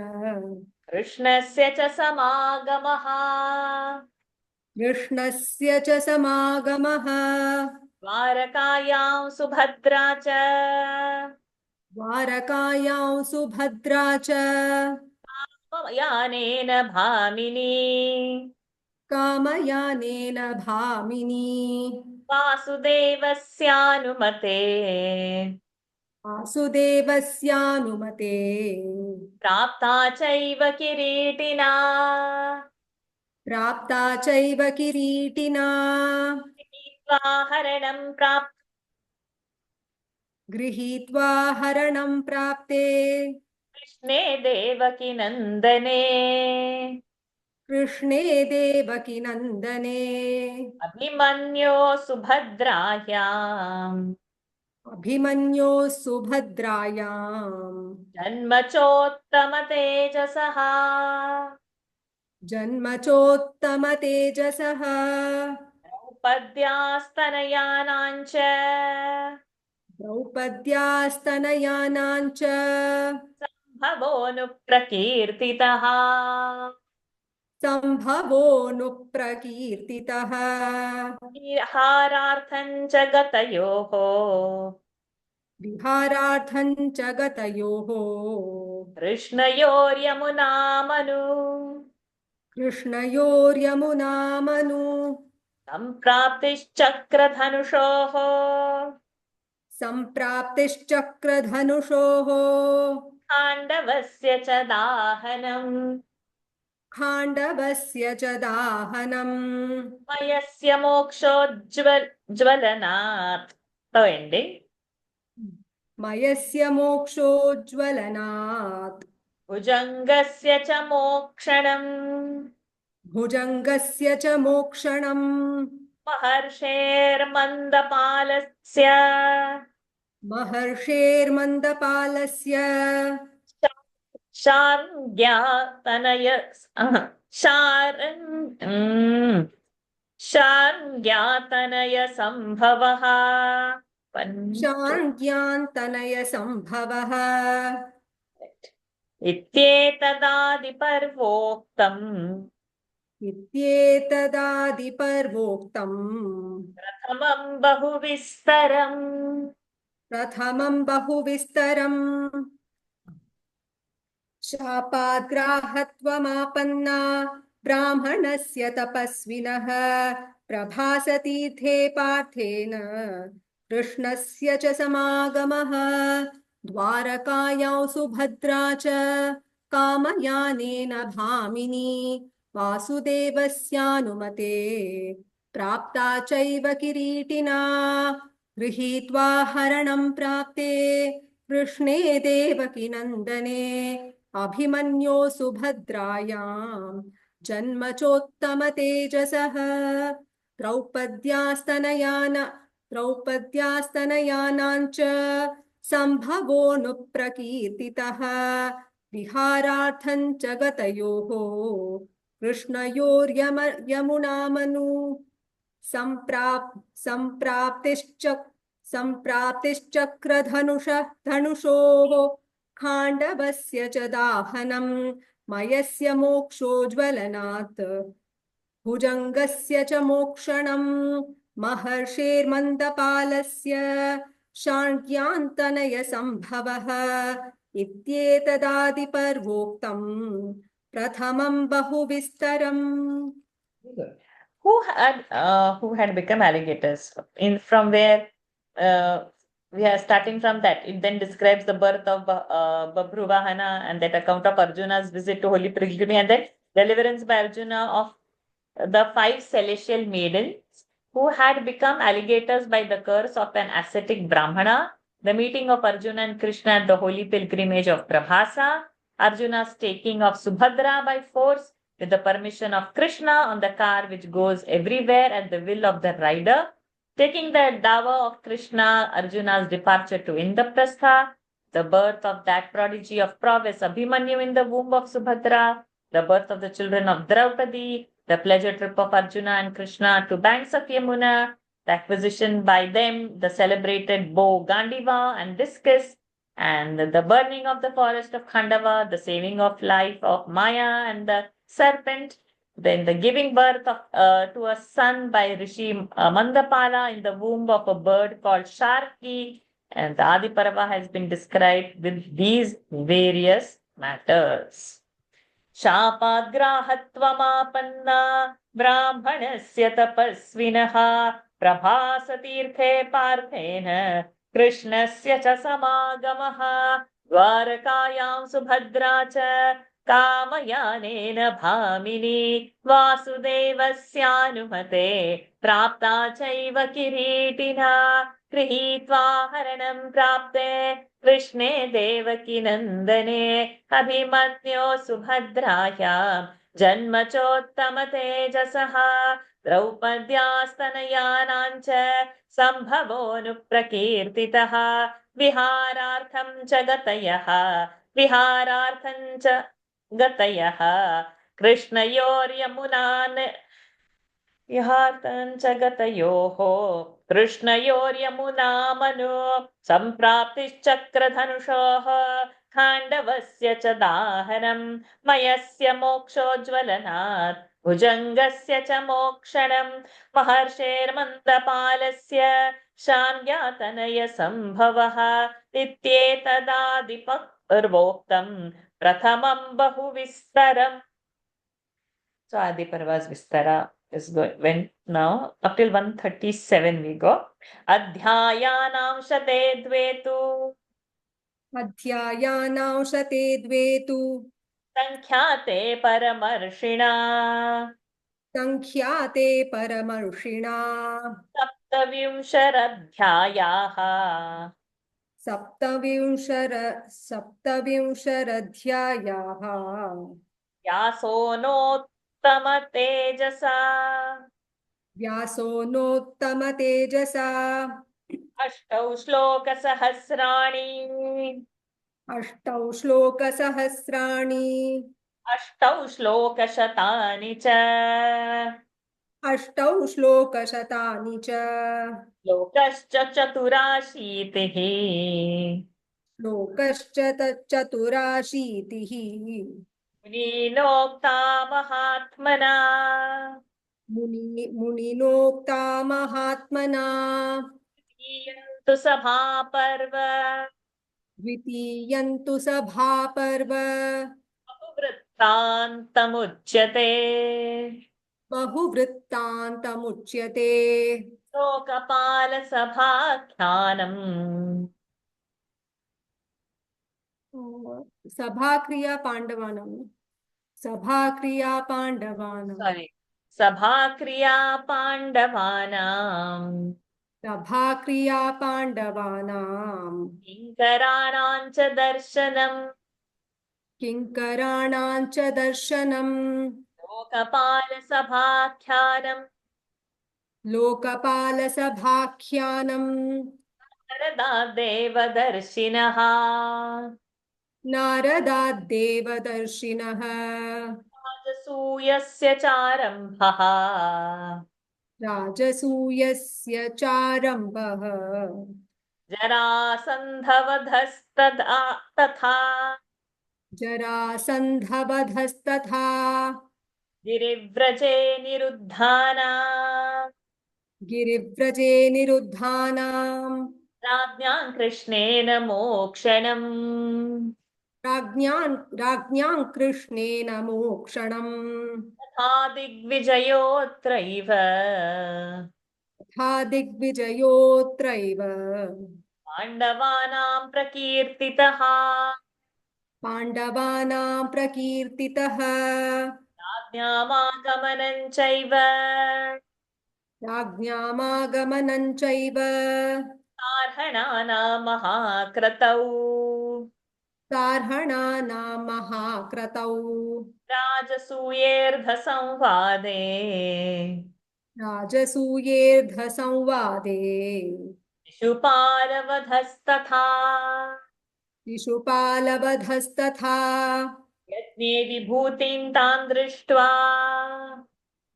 कृष्णस्य च समागमः
कृष्णस्य च समागमः
द्वारकायां सुभद्रा च
द्वारकायां सुभद्रा च
यानेन भामिनी
कामयानेन भामिनी
वासुदेवस्यानुमते
वासुदेवस्यानुमते
प्राप्ता चैव किरीटिना
प्राप्ता चैव किरीटिना गृहीत्वा हरणं प्राप्ते
कृष्णे देवकी नन्दने
कृष्णे देवकी नन्दने
अभिमन्यो सुभद्रायाम्
अभिमन्योः सुभद्रायाम्
जन्मचोत्तम तेजसः
जन्मचोत्तमतेजसः
द्रौपद्यास्तनयानाञ्च
द्रौपद्यास्तनयानाञ्च
सम्भवोऽनुप्रकीर्तितः
सम्भवोऽनुप्रकीर्तितः
विहारार्थं च गतयोः
विहारार्थं च गतयोः
कृष्णयोर्यमुनामनु
कृष्णयोर्यमुनामनु
सम्प्राप्तिश्चक्रधनुषोः
सम्प्राप्तिश्चक्रधनुषोः
खाण्डवस्य च दाहनम्
खाण्डवस्य च दाहनम्
मयस्य मोक्षोज्ज्वलनात् ending
मयस्य मोक्षोज्ज्वलनात्
भुजङ्गस्य च मोक्षणम्
भुजङ्गस्य च मोक्षणम्
महर्षेर्मन्दपालस्य
महर्षेर्मन्दपालस्य
शार्ङ्ग्यातनय सम्भवः
शार्ङ्ग्यान्तनयसम्भवः
इत्येतदादिपर्वोक्तम्
इत्येतदादिपर्वोक्तम् प्रथमं बहुविस्तरम् शापाद्ग्राहत्वमापन्ना ब्राह्मणस्य तपस्विनः प्रभासतीर्थे पार्थेन कृष्णस्य च समागमः द्वारकायां सुभद्रा च कामयानेन भामिनी वासुदेवस्यानुमते प्राप्ता चैव किरीटिना गृहीत्वा हरणं प्राप्ते कृष्णे देवकीनन्दने अभिमन्यो सुभद्रायां जन्मचोत्तमतेजसः द्रौपद्यास्तनयानाञ्च सम्भवोऽनुप्रकीर्तितः विहारार्थं च गतयोः कृष्णयोर्यमुनामनु धनुषोः खाण्डवस्य च दाहनं मयस्य मोक्षोज्ज्वलनात् भुजङ्गस्य च मोक्षणम् महर्षेर्मन्दपालस्य शाङ्क्यान्तनयसम्भवः इत्येतदादिपर्वोक्तम् प्रथमं बहुविस्तरम्
Who had become alligators? From where we are starting from that. It then describes the birth of Babruvahana and that account of Arjuna's visit to holy pilgrimage and then deliverance by Arjuna of the 5 celestial maidens who had become alligators by the curse of an ascetic Brahmana, the meeting of Arjuna and Krishna at the holy pilgrimage of Prabhasa, Arjuna's taking of Subhadra by force with the permission of Krishna on the car which goes everywhere at the will of the rider, taking the dawa of Krishna, Arjuna's departure to Indraprastha, the birth of that prodigy of prowess Abhimanyu in the womb of Subhadra, the birth of the children of Draupadi, the pleasure trip of Arjuna and Krishna to banks of Yamuna, the acquisition by them, the celebrated bow Gandiva and discus, and the burning of the forest of Khandava, the saving of life of Maya and the serpent, then the giving birth of, to a son by Rishi Mandapala in the womb of a bird called Sharki, and the Adi Parva has been described with these various matters. शापाद्ग्राहत्वमापन्ना ब्राह्मणस्य तपस्विनः प्रभासतीर्थे पार्थेन कृष्णस्य च समागमः द्वारकायां सुभद्रा च कामयानेन भामिनी वासुदेवस्यानुमते प्राप्ता चैव किरीटिना गृहीत्वा हरणं प्राप्ते कृष्णे देवकीनन्दने अभिमन्यो सुभद्रायां जन्मचोत्तमतेजसः द्रौपद्यास्तनयानाञ्च सम्भवोऽनुप्रकीर्तितः विहारार्थं च गतयः कृष्णयोर्यमुनामनु सम्प्राप्तिश्चक्रधनुषोः खाण्डवस्य च दाहनं मयस्य मोक्षोज्ज्वलनात् भुजङ्गस्य च मोक्षणं महर्षेर्मन्दपालस्य शान्यातनयसम्भवः इत्येतदादिपर्वोक्तं प्रथमं बहुविस्तरम्. So Adi Parva's Vistara is going when now up till 137 we go. Adhyayanam shate dvetu
अध्यायानांशते द्वे तु
sankhyaate paramarshina
सङ्ख्याते परमर्षिणा
saptavimsharadhyayaha
सप्तविंशरध्यायाः
यासोनोत्तम tejasa
व्यासो नोत्तमतेजसा
अष्टौ श्लोकसहस्राणि
अष्टौ श्लोकसहस्राणि
अष्टौ श्लोकशतानि च
अष्टौ श्लोकशतानि च
श्लोकश्च चतुराशीतिः
श्लोकश्च चतुराशीतिः
मुनीनोक्ता महात्मना
मुनिनोक्ता महात्मना
द्वितीयन्तु सभापर्व
द्वितीयन्तु सभापर्व
बहुवृत्तान्तमुच्यते
बहुवृत्तान्तमुच्यते
लोकपालसभाख्यानम्
सभाक्रिया पाण्डवानां सभाक्रिया पाण्डवानां
sorry सभाक्रिया पाण्डवानाम्
सभाक्रिया पाण्डवानां
किङ्कराणां च दर्शनम्
किङ्कराणां च दर्शनम्
लोकपालसभाख्यानम्
लोकपालसभाख्यानम्
नारदा देवदर्शिनः
नारदाद्देवदर्शिनः
राजसूयस्य चारम्भः
राजसूयस्य चारम्भः
जरासन्धवधस्तदा तथा
जरासन्धवधस्तथा
गिरिव्रजे निरुद्धाना
गिरिव्रजे निरुद्धानां
राज्ञां कृष्णेन मोक्षणम्
राज्ञां कृष्णेन मोक्षणम्
तथा दिग्विजयोऽत्रैव
तथा दिग्विजयोऽत्रैव
पाण्डवानां प्रकीर्तितः
पाण्डवानां प्रकीर्तितः
राज्ञामागमनं चैव
राज्ञामागमनं चैव
सार्हणानां महाक्रतौ
सार्हणानां महाक्रतौ
राजसूयेऽर्धसंवादे
राजसूयेऽर्धसंवादे
शिशुपालवधस्तथा
शिशुपालवधस्तथा
यज्ञे विभूतिं तान् दृष्ट्वा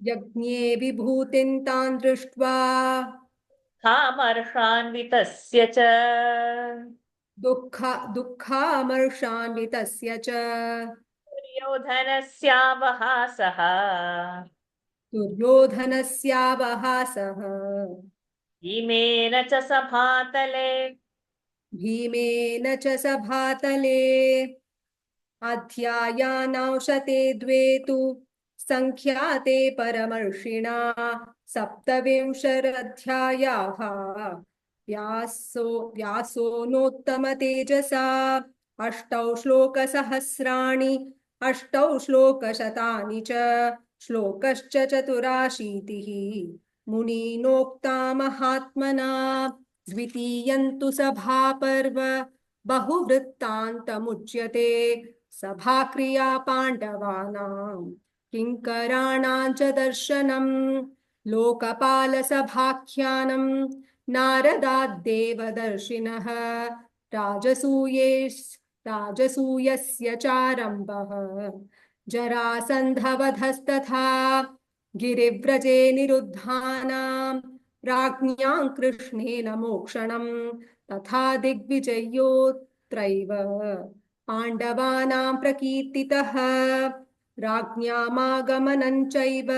यज्ञे विभूतिं तान् दृष्ट्वा
कामर्षान्वितस्य च
दुःखामर्षान्वितस्य च
दुर्योधनस्यावहासः
दुर्योधनस्यावहासः
भीमेन च सभातले
भीमेन च सभातले अध्यायानांशते द्वे तु सङ्ख्याते परमर्षिणा सप्तविंशरध्यायाः व्यासो नोत्तमतेजसा अष्टौ श्लोकसहस्राणि अष्टौ श्लोकशतानि च श्लोकश्च चतुराशीतिः मुनिनोक्ता महात्मना द्वितीयन्तु सभापर्व बहुवृत्तान्तमुच्यते सभाक्रिया पाण्डवानां किङ्कराणां च दर्शनम् लोकपालसभाख्यानं नारदाद्देवदर्शिनः राजसूयस्य चारम्भः जरासन्धवधस्तथा गिरिव्रजे निरुद्धानां राज्ञां कृष्णेन मोक्षणम् तथा दिग्विजयोऽत्रैव पाण्डवानां प्रकीर्तितः राज्ञामागमनं चैव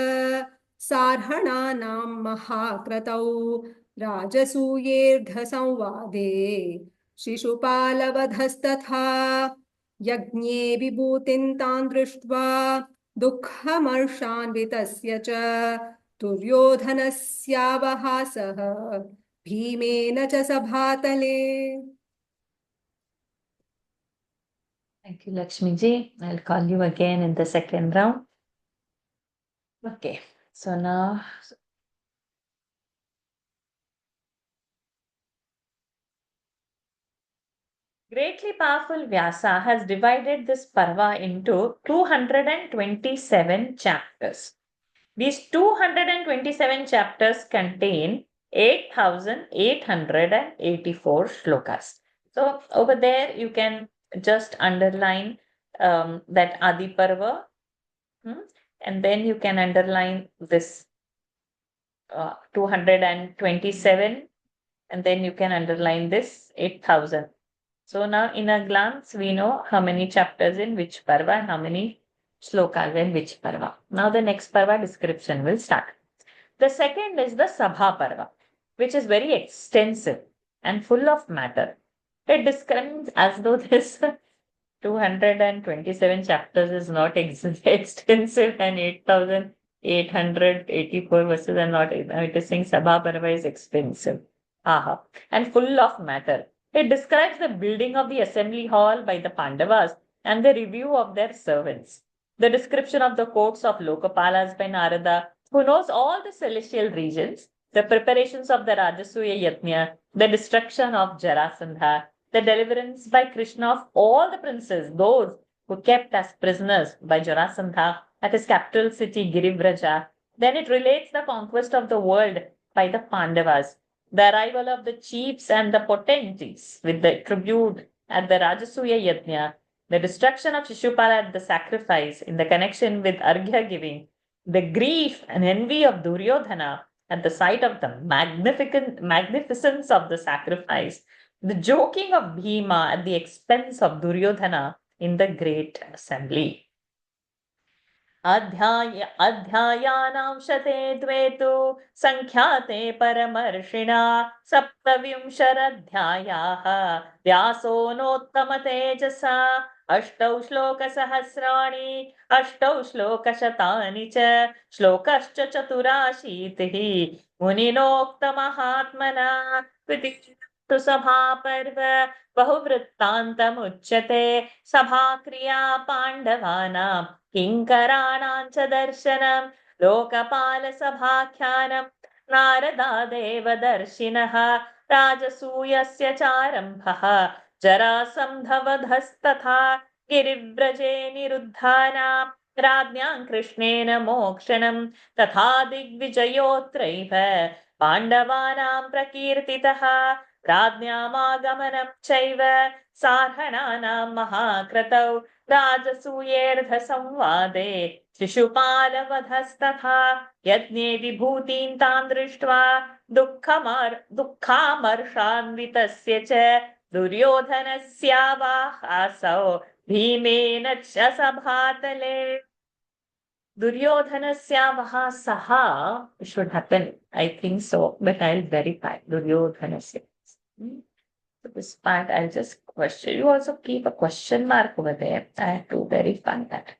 सार्हणानां महाक्रतौ राजसूयेऽर्धसंवादे शिशुपालवधस्तथा यज्ञे विभूतिं तान् दृष्ट्वा दुःखमर्षान्वितस्य च दुर्योधनस्यावहासः भीमेन च सभातले.
Thank you, Lakshmi ji. I'll call you again in the second round. Okay, so now greatly powerful Vyasa has divided this parva into 227 chapters. These 227 chapters contain 8,884 shlokas. So over there you can just underline that Adi Parva, and then you can underline this 227, and then you can underline this 8,000. So now in a glance we know how many chapters in which parva and how many shlokas in which parva. Now the next parva description will start. The second is the Sabha Parva, which is very extensive and full of matter. It describes as though this 227 chapters is not extensive and 8,000 884 verses. I'm not, it is saying Sabha Parva is expensive. Aha. And full of matter. It describes the building of the assembly hall by the Pandavas and the review of their servants. The description of the courts of Lokapalas by Narada, who knows all the celestial regions, the preparations of the Rajasuya Yajna, the destruction of Jarasandha, the deliverance by Krishna of all the princes, those who kept as prisoners by Jarasandha at his capital city Girivraja. Then it relates the conquest of the world by the Pandavas, the arrival of the chiefs and the potentates with the tribute at the Rajasuya Yajna, the destruction of Shishupala at the sacrifice in the connection with Arghya giving, the grief and envy of Duryodhana at the sight of the magnificence of the sacrifice, the joking of Bhima at the expense of Duryodhana in the great assembly. अध्यायानां शते द्वे तु सङ्ख्याते परमर्षिणा सप्तविंशरध्यायाः व्यासो नोत्तमतेजसा अष्टौ श्लोकसहस्राणि अष्टौ श्लोकशतानि च श्लोकश्च चतुराशीतिः मुनिनोक्तमहात्मना तु सभापर्व बहुवृत्तान्तमुच्यते सभाक्रिया पाण्डवानां किङ्कराणां च दर्शनं लोकपालसभाख्यानं नारदादेवदर्शिनः राजसूयस्य चारम्भः जरासन्धवधस्तथा गिरिव्रजे निरुद्धानां राज्ञां कृष्णेन मोक्षणं तथा दिग्विजयोत्रैव पाण्डवानां प्रकीर्तितः राज्ञामागमनं चैव सार्हणानां महाक्रतौ राजसूयेऽर्धसंवादे शिशुपालवधस्तथा यज्ञे विभूतिं तां दृष्ट्वा दुःखामर्षान्वितस्य च दुर्योधनस्यावाहासौ भीमेन च सभातले दुर्योधनस्यावहासः should happen, I think so, but I'll verify. Duryodhanasya. So this part I'll just question. You also keep a question mark over there. I have to verify that.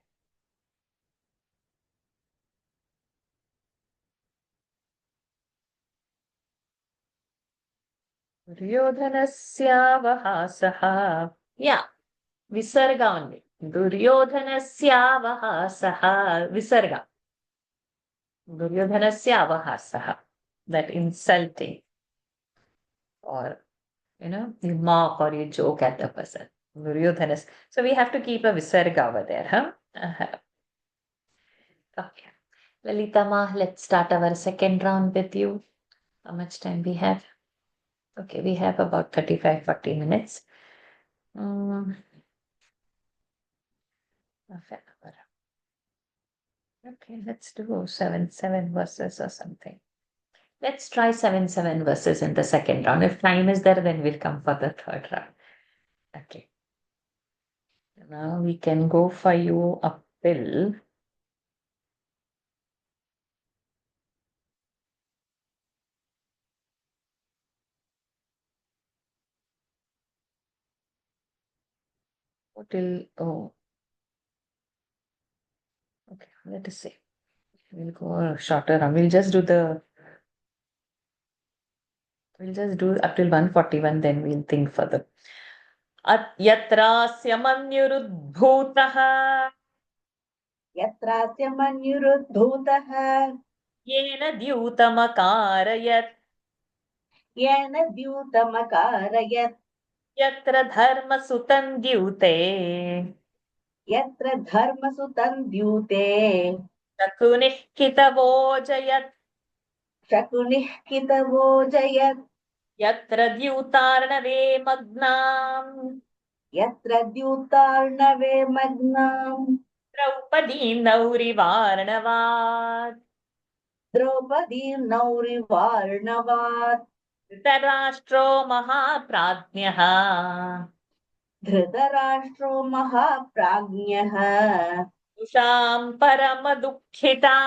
Duryodhanasya yeah, Visarga only. Duryodhanasya Visarga. Duryodhanasya that insulting or you mock or you joke at the person. Duryodhanas. So we have to keep a visarga over there, huh? Okay. Lalitama, let's start our second round with you. How much time we have? Okay, we have about 35-40 minutes. Okay, let's do 7-7 verses or something. Let's try 7-7 verses in the second round. If time is there, then we'll come for the third round. Okay. Now we can go for you up till oh. Okay, let us see. We'll go shorter round. We'll just do up till 141, then we'll think further. Yatrasya manyuruddhutah
यत्रास्य मन्युरुद्धूतः
yena dyutamakārayat
येन द्यूतमकारयत्
yatra dharmasutam dyute
यत्र धर्मसुतं द्यूते
शकुनिः कितवोजयत्
शकुनिः कितवोजयत्
यत्र द्यूतार्णवे मग्नाम्
यत्र द्यूतार्णवे मग्नाम्
द्रौपदीं नौरिवार्णवात्
द्रौपदीं नौरिवार्णवात्
धृतराष्ट्रो महाप्राज्ञः
धृतराष्ट्रो महाप्राज्ञः
उषां परमदुःखिता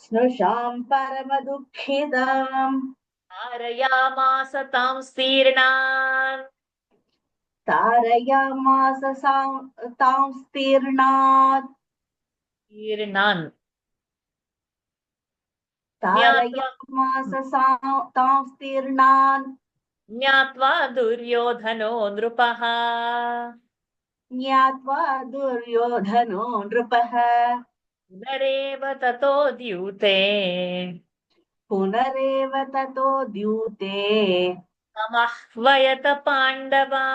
स्नुषां परमदुःखिताम्
तारयामास तां स्तीर्णान्
तारयामास तां स्तीर्णात्
ज्ञात्वा
तारयामास तांस्तीर्णान्
ज्ञात्वा दुर्योधनो नृपः
ज्ञात्वा दुर्योधनो नृपः
नरेव ततो द्यूते
पुनरेव ततो द्यूते
समाह्वयत पाण्डवा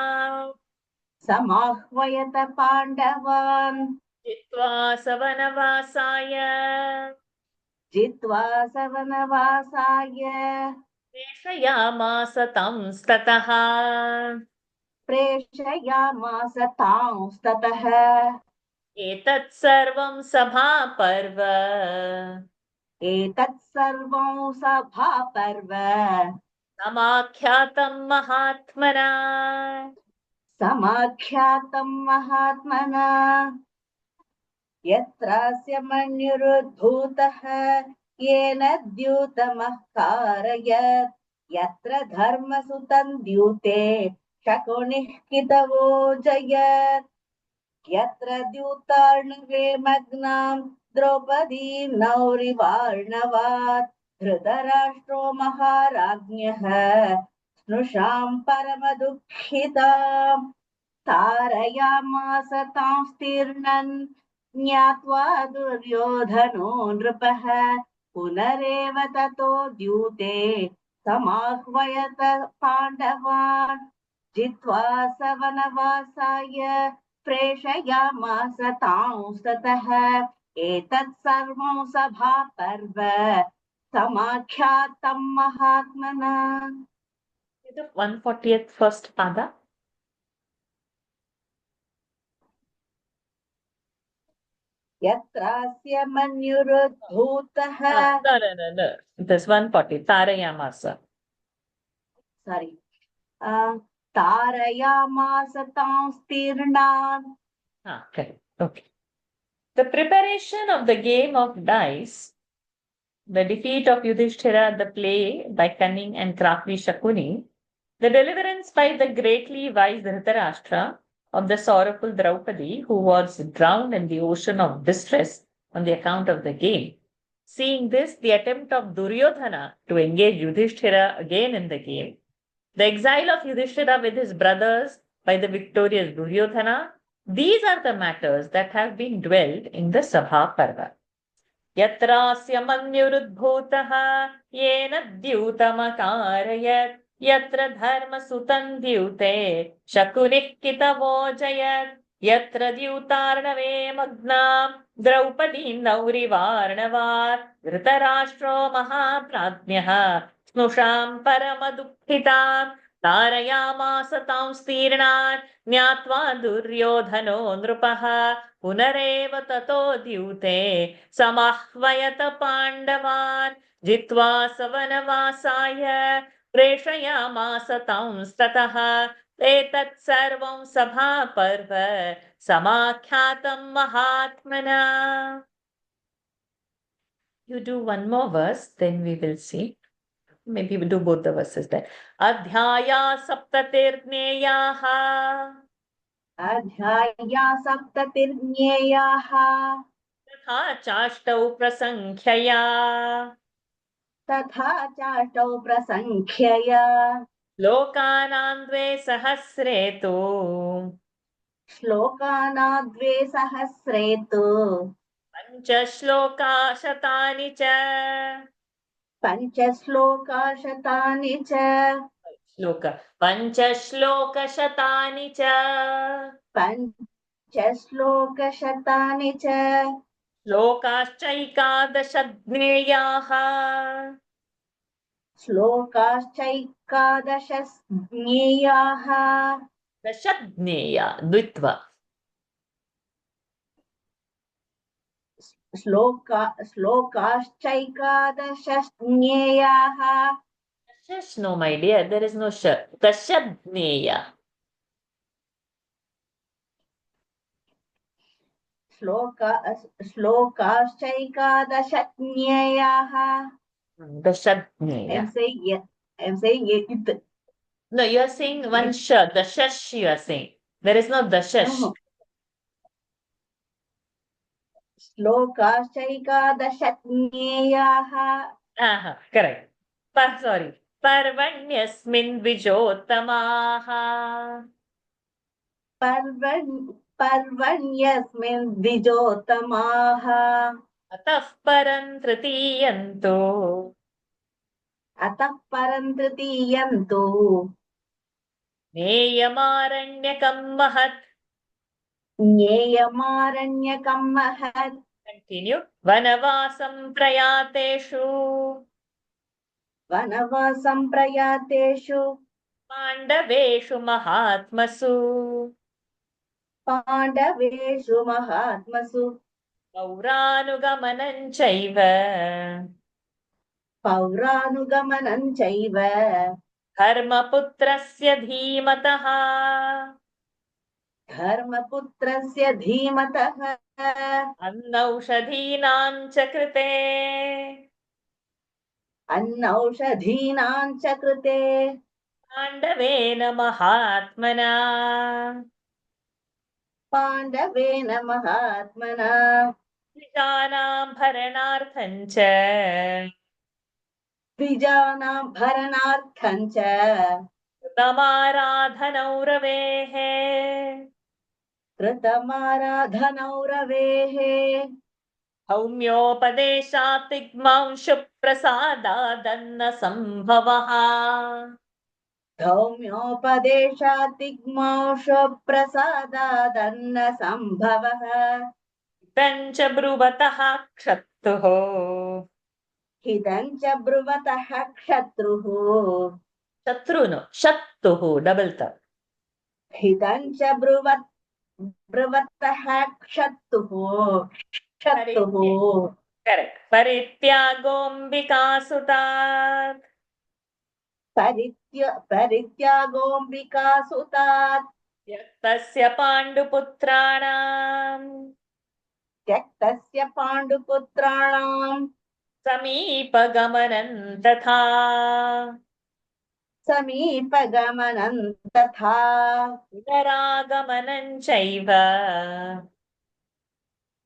समाह्वयत पाण्डवान्
जित्वा सवनवासाय
जित्वा सवनवासाय
प्रेषयामास तंस्ततः
प्रेषयामास तांस्ततः
एतत् सर्वं सभापर्व
एतत् सर्वं सभापर्व
समाख्यातं महात्मना
समाख्यातं महात्मना यत्रास्य मन्युरुद्भूतः येन द्यूतमः कारयत् यत्र धर्मसुतं द्यूते शकुनिः कितवो जयत् यत्र द्यूतार्णवे मग्नां द्रौपदीं नौरिवार्णवात् धृतराष्ट्रो महाराज्ञः स्नुषां परमदुःखिताम् तारयामास तांस्तीर्णन् ज्ञात्वा दुर्योधनो नृपः पुनरेव ततो द्यूते समाह्वयत पाण्डवान् जित्वा सवनवासाय प्रेषयामास तांस्ततः एतत् सर्वं सभापर्व समाख्यातं महात्मना
140th first pada.
यत्रास्य मन्युरुद्भूतः
No. This 140. Tarayamasa.
sorry तारयामास तांस्तीर्णान्
Correct. Okay. The preparation of the game of dice, the defeat of Yudhishthira at the play by cunning and crafty Shakuni, the deliverance by the greatly wise Dhritarashtra of the sorrowful Draupadi, who was drowned in the ocean of distress on the account of the game. Seeing this, the attempt of Duryodhana to engage Yudhishthira again in the game, the exile of Yudhishthira with his brothers by the victorious Duryodhana, these are the matters that have been dwelt in the Sabha Parva. Yatrasya manyurudbhutaha yena dyutamakarayat yatra dharma sutan dyute shakunih kitavo jayat yatra dyutarnave magnam Draupadim naurivarnavat dhritarashtra mahaprajnyaha स्नुषां परमदुःखितां तारयामास तांस्तीर्णान् ज्ञात्वा दुर्योधनो नृपः पुनरेव ततो द्यूते समाह्वयत पाण्डवान् जित्वा सवनवासाय प्रेषयामास तांस्ततः एतत् सर्वं सभापर्व समाख्यातं महात्मना. You do one more verse, then we will see. Maybe we'll do both the verses then. Adhyaya saptatirjneyaः
अध्याया सप्ततिर्ज्ञेयाः
तथा चाष्टौ प्रसङ्ख्यया
तथा चाष्टौ प्रसङ्ख्यया
लोकानां द्वे सहस्रे तु
श्लोकानाद्वे सहस्रे तु
पञ्चश्लोका शतानि च
पञ्चश्लोकाशतानि च
श्लोक पञ्चश्लोकशतानि च
पञ्चश्लोकशतानि च
श्लोकाश्चैकादशज्ञेयाः
श्लोकाश्चैकादश ज्ञेयाः
दशज्ञेया द्वित्वा
श्लोकाश्चैकादश ज्ञेयाः
Shush, no, my dear, there is no sh. Dashadneya.
श्लोकाश्चैकादश ज्ञेयाः
Dashadneya.
I'm saying it.
No, you are saying one sh. The shush you are saying. There is no dashash.
No. श्लोकाश्चैकादश ज्ञेयाः
Correct. Sorry. Parvanyasmin Dvijotamaah.
पर्वण्यस्मिन् द्विजोत्तमाः
Atah param tritiyanto.
अतः परं तृतीयन्तु
Neyyamaranyakam mahat.
ज्ञेयमारण्यकं महत्
Continue. Vanavasam prayateshu.
वनवासं प्रयातेषु
Pandaveshu mahatmasu.
पाण्डवेषु महात्मसु
Pauranugamanam chaiva.
पौरानुगमनं चैव
Dharmaputrasya धीमतः.
धर्मपुत्रस्य धीमतः
अन्नौषधीनां च कृते.
अन्नौषधीनां च कृते
पाण्डवेन महात्मना.
पाण्डवेन महात्मना
द्विजानां भरणार्थं च.
द्विजानां भरणार्थं च
कृतमाराधनौ रवेः.
कृतमाराधनौ रवेः
सौम्योपदेशातिग्मांशुप्रसादादन्न सम्भवः.
धौम्योपदेशातिग्मांशप्रसादादन्न सम्भवः
इदं च ब्रुवतः क्षत्तुः.
हितं च ब्रुवतः क्षत्रुः
शत्रुः डबल त.
हितं च ब्रुवतः क्षत्रुः
करेक्ट. परित्यागोऽम्बिकासुतात्.
परित्यागोऽम्बिकासुतात्
त्यक्तस्य पाण्डुपुत्राणाम्.
त्यक्तस्य पाण्डुपुत्राणां
समीपगमनं तथा.
समीपगमनं तथा
पुनरागमनं चैव.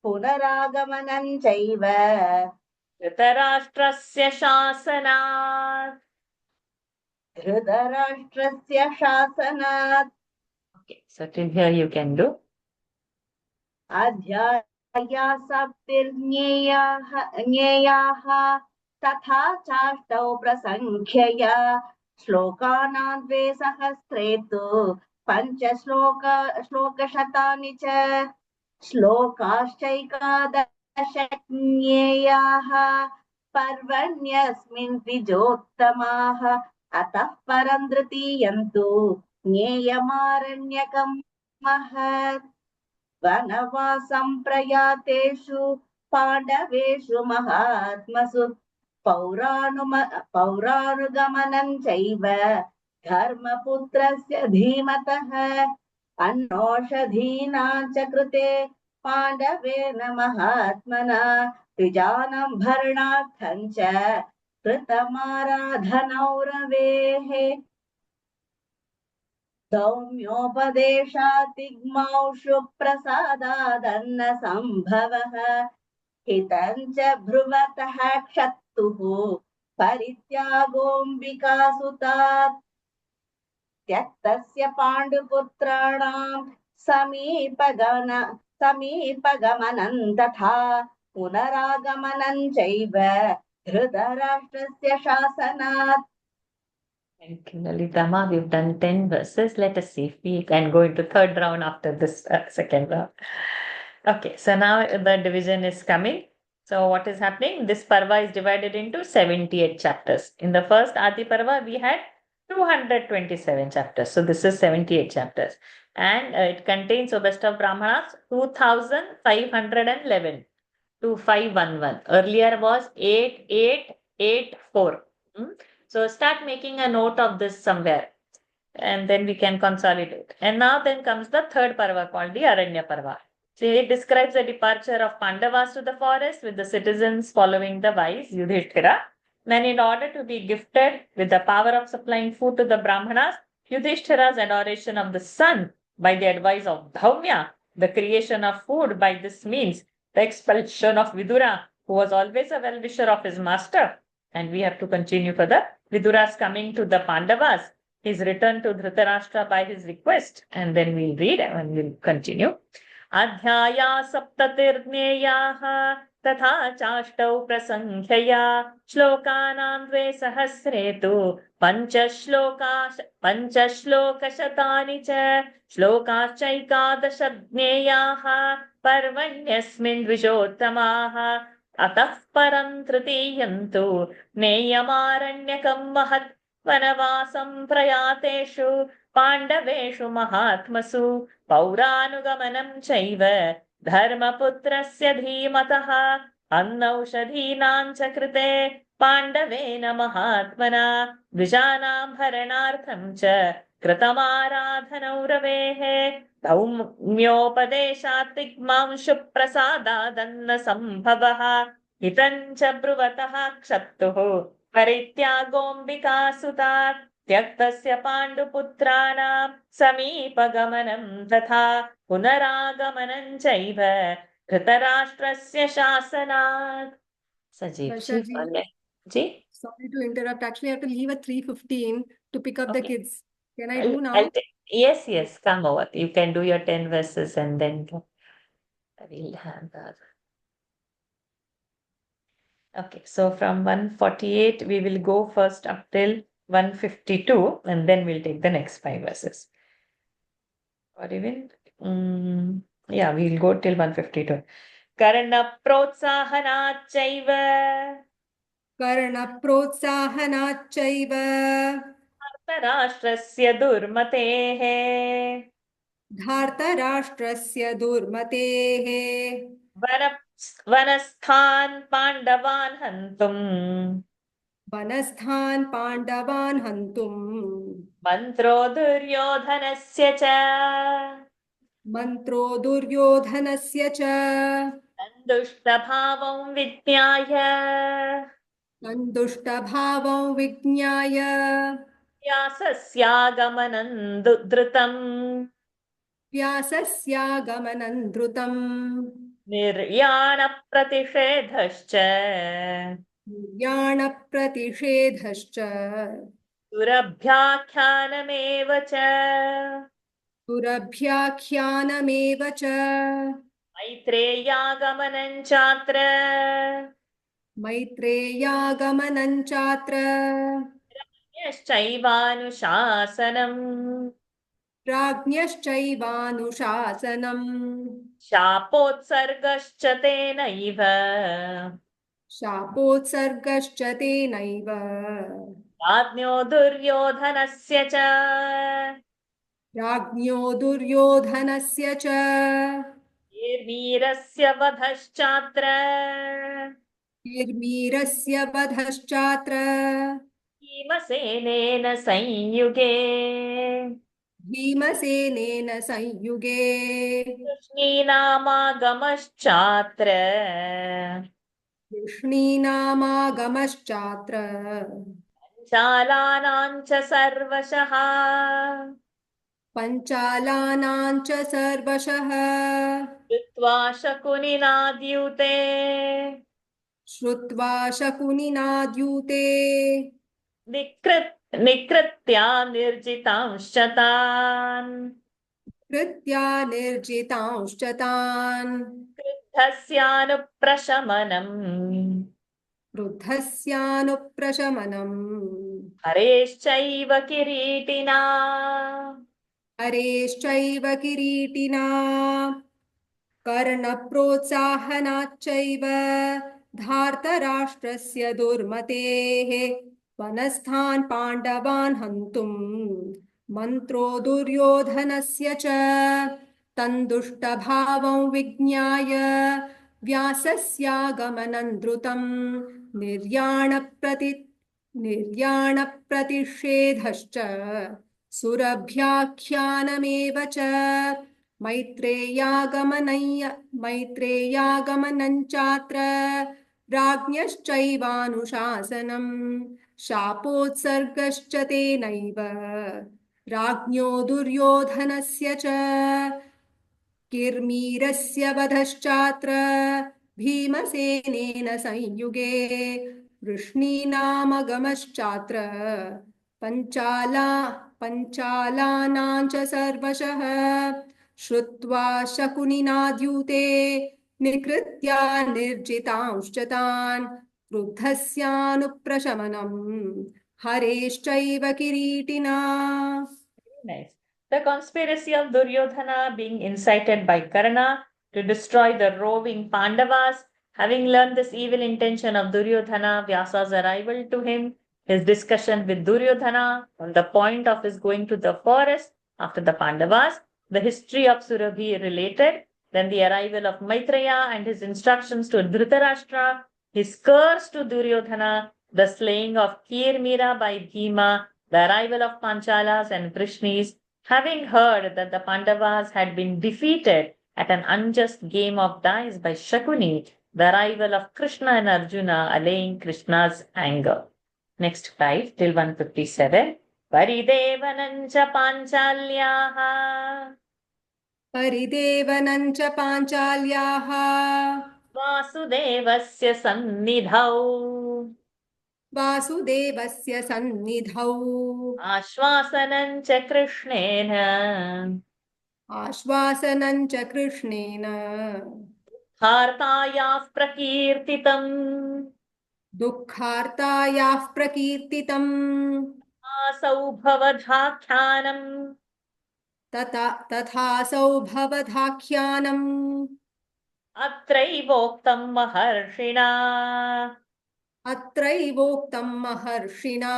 पुनरागमनं चैव
धृतराष्ट्रस्य शासनात्.
धृतराष्ट्रस्य शासनात्
Okay, so till here you can do.
अध्याया सप्तिर्ज्ञेयाः तथा चाष्टौ प्रसङ्ख्यया श्लोकानां द्वे सहस्रे तु श्लोकशतानि च श्लोकाश्चैकादशज्ञेयाः पर्वण्यस्मिन् द्विजोत्तमाः अतः परं तृतीयन्तु ज्ञेयमारण्यकं महत् वनवासं प्रयातेषु पाण्डवेषु महात्मसु पौरानुगमनं चैव धर्मपुत्रस्य धीमतः अन्नौषधीनां च कृते पाण्डवेन महात्मना द्विजानां भरणार्थं च कृतमाराधनौ रवेः सौम्योपदेशातिग्मांशु प्रसादादन्न सम्भवः हितं च ब्रुवतः क्षत्तुः परित्यागोऽम्बिकासुतात् त्यक्तस्य पाण्डुपुत्राणां समीपगमनं तथा पुनरागमनं चैव धृतराष्ट्रस्य शासनात्.
Thank you, Lalitama. We've done 10 verses. Let us see if we can go into third round after this second round. Okay, so now the division is coming. So what is happening? This parva is divided into 78 chapters. In the first Adi Parva, we had 227 chapters. So this is 78 chapters. And it contains, so best of Brahmanas, 2511 to 511. Earlier was 8884. So start making a note of this somewhere, and then we can consolidate. And now then comes the third parva called the Aranya Parva. So it describes the departure of Pandavas to the forest with the citizens following the wise Yudhishthira. Then in order to be gifted with the power of supplying food to the Brahmanas, Yudhishthira's adoration of the sun by the advice of Dhaumya, the creation of food by this means, the expulsion of Vidura, who was always a well-wisher of his master, And we have to continue further. Vidura's coming to the Pandavas. He's returned to Dhritarashtra by his request, and then we'll read and we'll continue. Adhyaya saptatirneyaha तथा चाष्टौ प्रसङ्ख्यया श्लोकानां द्वे सहस्रे तु पञ्चश्लोकशतानि च श्लोकाश्चैकादश ज्ञेयाः पर्वण्यस्मिन् द्विजोत्तमाः अतः परं तृतीयं तु ज्ञेयमारण्यकं महत् वनवासं प्रयातेषु पाण्डवेषु महात्मसु पौरानुगमनं चैव धर्मपुत्रस्य धीमतः अन्नौषधीनां च कृते पाण्डवेन महात्मना द्विजानां हरणार्थं च कृतमाराधनौ रवेः धौम्योपदेशात् तिग्मांशुप्रसादादन्न सम्भवः हितं च ब्रुवतः क्षत्तुः परित्यागोऽम्बिकासुतात् त्यक्तस्य पाण्डुपुत्राणां समीपगमनं तथा पुनरागमनं चैव धृतराष्ट्रस्य शासनात्. Sajeev ji,
Sorry to interrupt. Actually, I have to leave at 3:15 to pick up the
Okay.
kids. Can I do now?
Yes, come over. You can do your 10 verses and then we'll have that. Okay, so from 148, we will go first up till 152, and then we'll take the next 5 verses. Or even, we'll go till 152. Karna protsahanachaiva
कर्णप्रोत्साहनाच्चैव
धार्तराष्ट्रस्य दुर्मतेः
धार्तराष्ट्रस्य दुर्मतेः
वनस्थान् पाण्डवान् हन्तुम्
वनस्थान् पाण्डवान् हन्तुम्
मन्त्रो दुर्योधनस्य च
मन्त्रो दुर्योधनस्य च
दुष्टभावं विज्ञाय
दुष्टभावं विज्ञाय
व्यासस्यागमनं धृतम्
व्यासस्यागमनं द्रुतम्
निर्याणप्रतिषेधश्च
निर्याणप्रतिषेधश्च
दुरभ्याख्यानमेव च
दुरभ्याख्यानमेव च
मैत्रेयागमनं चात्र
मैत्रेयागमनं चात्र
यश्चैवानुशासनम्
राज्ञश्चैवानुशासनम्
शापोत्सर्गश्च तेनैव
शापोत्सर्गश्च तेनैव
राज्ञो दुर्योधनस्य च
राज्ञो दुर्योधनस्य च
वीरस्य वधश्चात्र
निर्मीरस्य वधश्चात्र
भीमसेनेन संयुगे
भीमसेनेन संयुगे
कृष्णीनामागमश्चात्र
कृष्णीनामागमश्चात्र
चालानां च सर्वशः
पञ्चालानां च सर्वशः
कृत्वा शकुनिनाद्यूते
श्रुत्वा शकुनिनाद्यूते
निकृत्या निर्जितांश्च तान्
कृत्या निर्जितांश्च तान् क्रुद्धस्यानुप्रशमनम्
हरेश्चैव किरीटिना
हरेश्चैव किरीटिना कर्णप्रोत्साहनाच्चैव धार्तराष्ट्रस्य दुर्मतेः वनस्थान् पाण्डवान् हन्तुम् मन्त्रो दुर्योधनस्य च तन्दुष्टभावं विज्ञाय व्यासस्यागमनं द्रुतं निर्याणप्रतिषेधश्च सुरभ्याख्यानमेव च मैत्रेयागमनं चात्र राज्ञश्चैवानुशासनम् शापोत्सर्गश्च तेनैव राज्ञो दुर्योधनस्य च किर्मीरस्य वधश्चात्र भीमसेनेन संयुगे वृष्णीनामगमश्चात्र पञ्चालानां च सर्वशः श्रुत्वा शकुनिनाद्यूते निकृत्या निर्जितांश्च तान् क्रुद्धस्यानुप्रशमनम् हरेश्चैव किरीटिना.
Nice. The conspiracy of Duryodhana being incited by Karna to destroy the roving Pandavas. Having learned this evil intention of Duryodhana, Vyasa's arrival to him, his discussion with Duryodhana on the point of his going to the forest after the Pandavas, the history of Surabhi related, then the arrival of Maitreya and his instructions to Dhritarashtra, his curse to Duryodhana, the slaying of Kirmira by Bhima, the arrival of Panchalas and Vrishnis, having heard that the Pandavas had been defeated at an unjust game of dice by Shakuni, the arrival of Krishna and Arjuna allaying Krishna's anger. Next 5 till 157. Paridevanancha Panchalyaha
परिदेवनं च पाञ्चाल्याः
Vasudevasya Sannidhau
वासुदेवस्य सन्निधौ
Ashvasanam cha Krishnena
आश्वासनं च कृष्णेन
Hartayav Prakirtitam
दुःखार्तायाः प्रकीर्तितम्
Asau Bhavadhakhyanam
तथासौ भवदाख्यानम्
Atraivoktam Maharshina
अत्रैवोक्तं महर्षिणा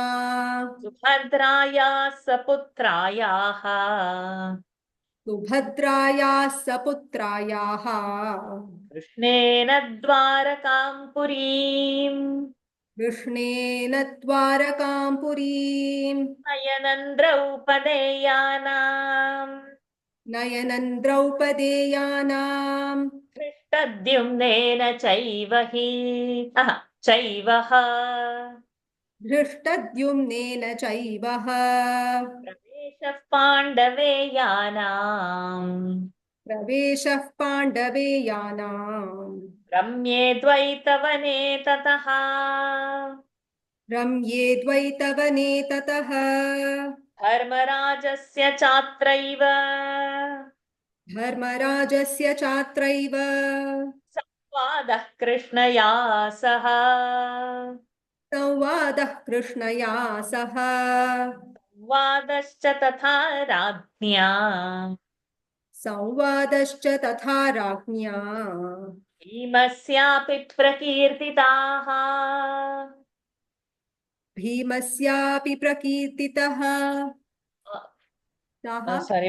Subhadraya Saputrayaha
सुभद्रायाः सपुत्रायाः
Krishnena Dvarakam Purim
कृष्णेन द्वारकां पुरीं
Nayanan Draupadeyanam
नयनं द्रौपदेयानां
Drishtadyumnena Chaivaha
धृष्टद्युम्नेन चैव
Praveshah Pandaveyanam
प्रवेशः पाण्डवेयानाम्
Ramye Dvaitavane Tataha
रम्ये द्वैतवने ततः
Dharmarajasya Chatraiva
धर्मराजस्य चात्रैव
Vadah Krishnaya Saha
संवादः कृष्णया सह
Vadascha Tatha Radhnya
संवादश्च तथा राज्ञा
Bhimasyapi Prakirtitaha
भीमस्यापि प्रकीर्तितः
Sorry,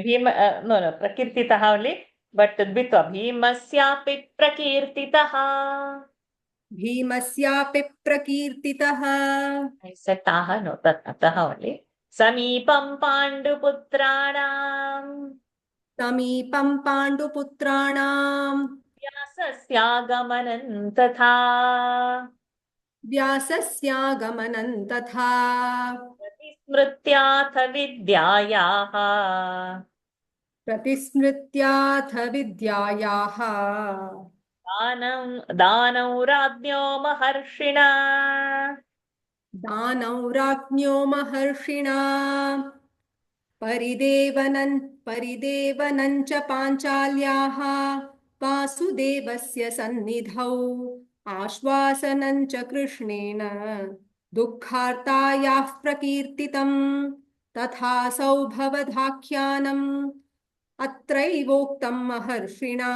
no, Prakirtitaha only, but Dvitva, Bhimasyapi Prakirtitaha.
भीमस्यापि प्रकीर्तितः
I said Taha, no, Taha only. Samipam Panduputranam
समीपं पाण्डुपुत्राणां
Vyasasyaagamanam Tatha
व्यासस्यागमनं तथा
Pratismrityath Vidyayaha
प्रतिस्मृत्याथ विद्यायाः
Danau Radnyo Maharshina
दानौ राज्ञो महर्षिणा परिदेवनं च पाञ्चाल्याः वासुदेवस्य सन्निधौ आश्वासनं च कृष्णेन दुःखार्तायाः प्रकीर्तितम् तथासौ भवदाख्यानम् अत्रैवोक्तं महर्षिणा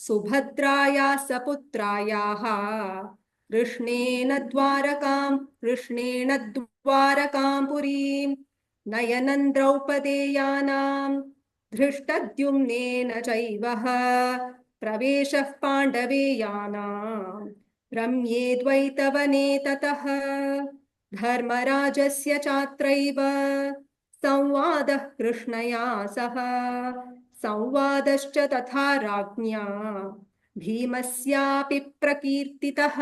सुभद्राया सपुत्रायाः कृष्णेन द्वारकां पुरीं नयनं द्रौपदेयानां धृष्टद्युम्नेन चैव प्रवेशः पाण्डवेयानां रम्ये द्वैतवने ततः धर्मराजस्य चात्रैव संवादः कृष्णया सह संवादश्च तथा राज्ञा भीमस्यापि प्रकीर्तितः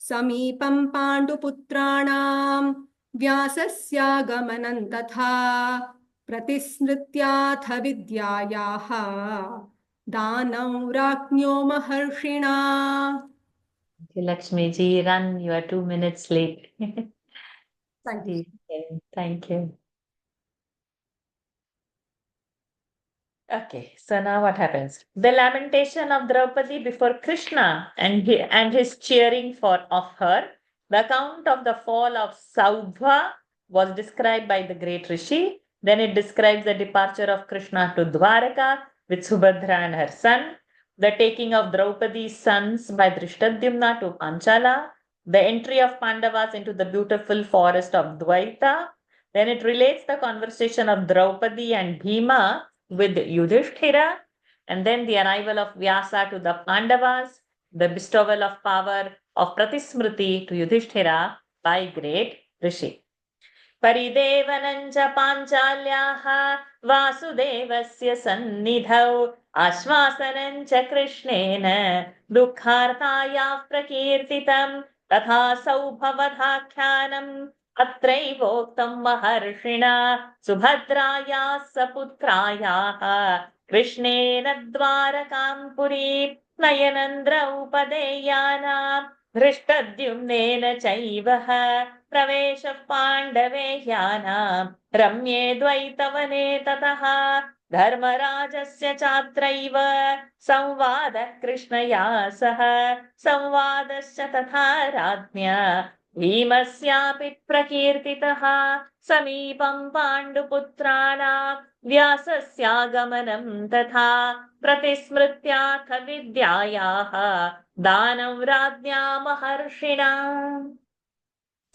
समीपं पाण्डुपुत्राणां व्यासस्यागमनं तथा प्रतिस्मृत्याथ विद्यायाः दानौ राज्ञो महर्षिणा.
Lakshmi ji, run, you are 2 minutes late.
Thank you.
Thank you. Okay, so now what happens? The lamentation of Draupadi before Krishna and his cheering of her. The account of the fall of Saubha was described by the great Rishi. Then it describes the departure of Krishna to Dwaraka with Subhadra and her son, the taking of Draupadi's sons by Drishtadyumna to Panchala, the entry of Pandavas into the beautiful forest of Dvaita. Then it relates the conversation of Draupadi and Bhima with Yudhishthira, and then the arrival of Vyasa to the Pandavas, the bestowal of power of Pratismruti to Yudhishthira by great Rishi. परिदेवनञ्च पाञ्चाल्याः वासुदेवस्य सन्निधौ आश्वासनञ्च कृष्णेन दुःखार्तायाः प्रकीर्तितं तथा सौभवधाख्यानम् अत्रैवोक्तं महर्षिणा सुभद्रायाः सपुत्रायाः कृष्णेन द्वारकां पुरीं नयनन्द्रौपदेयानां धृष्टद्युम्नेन चैव प्रवेशः पाण्डवेयानां रम्ये द्वैतवने ततः धर्मराजस्य चात्रैव संवादः कृष्णया सह संवादश्च तथा राज्ञा भीमस्यापि प्रकीर्तितः समीपं पाण्डुपुत्राणां व्यासस्यागमनं तथा प्रतिस्मृत्याथ विद्यायाः दानं राज्ञा महर्षिणा.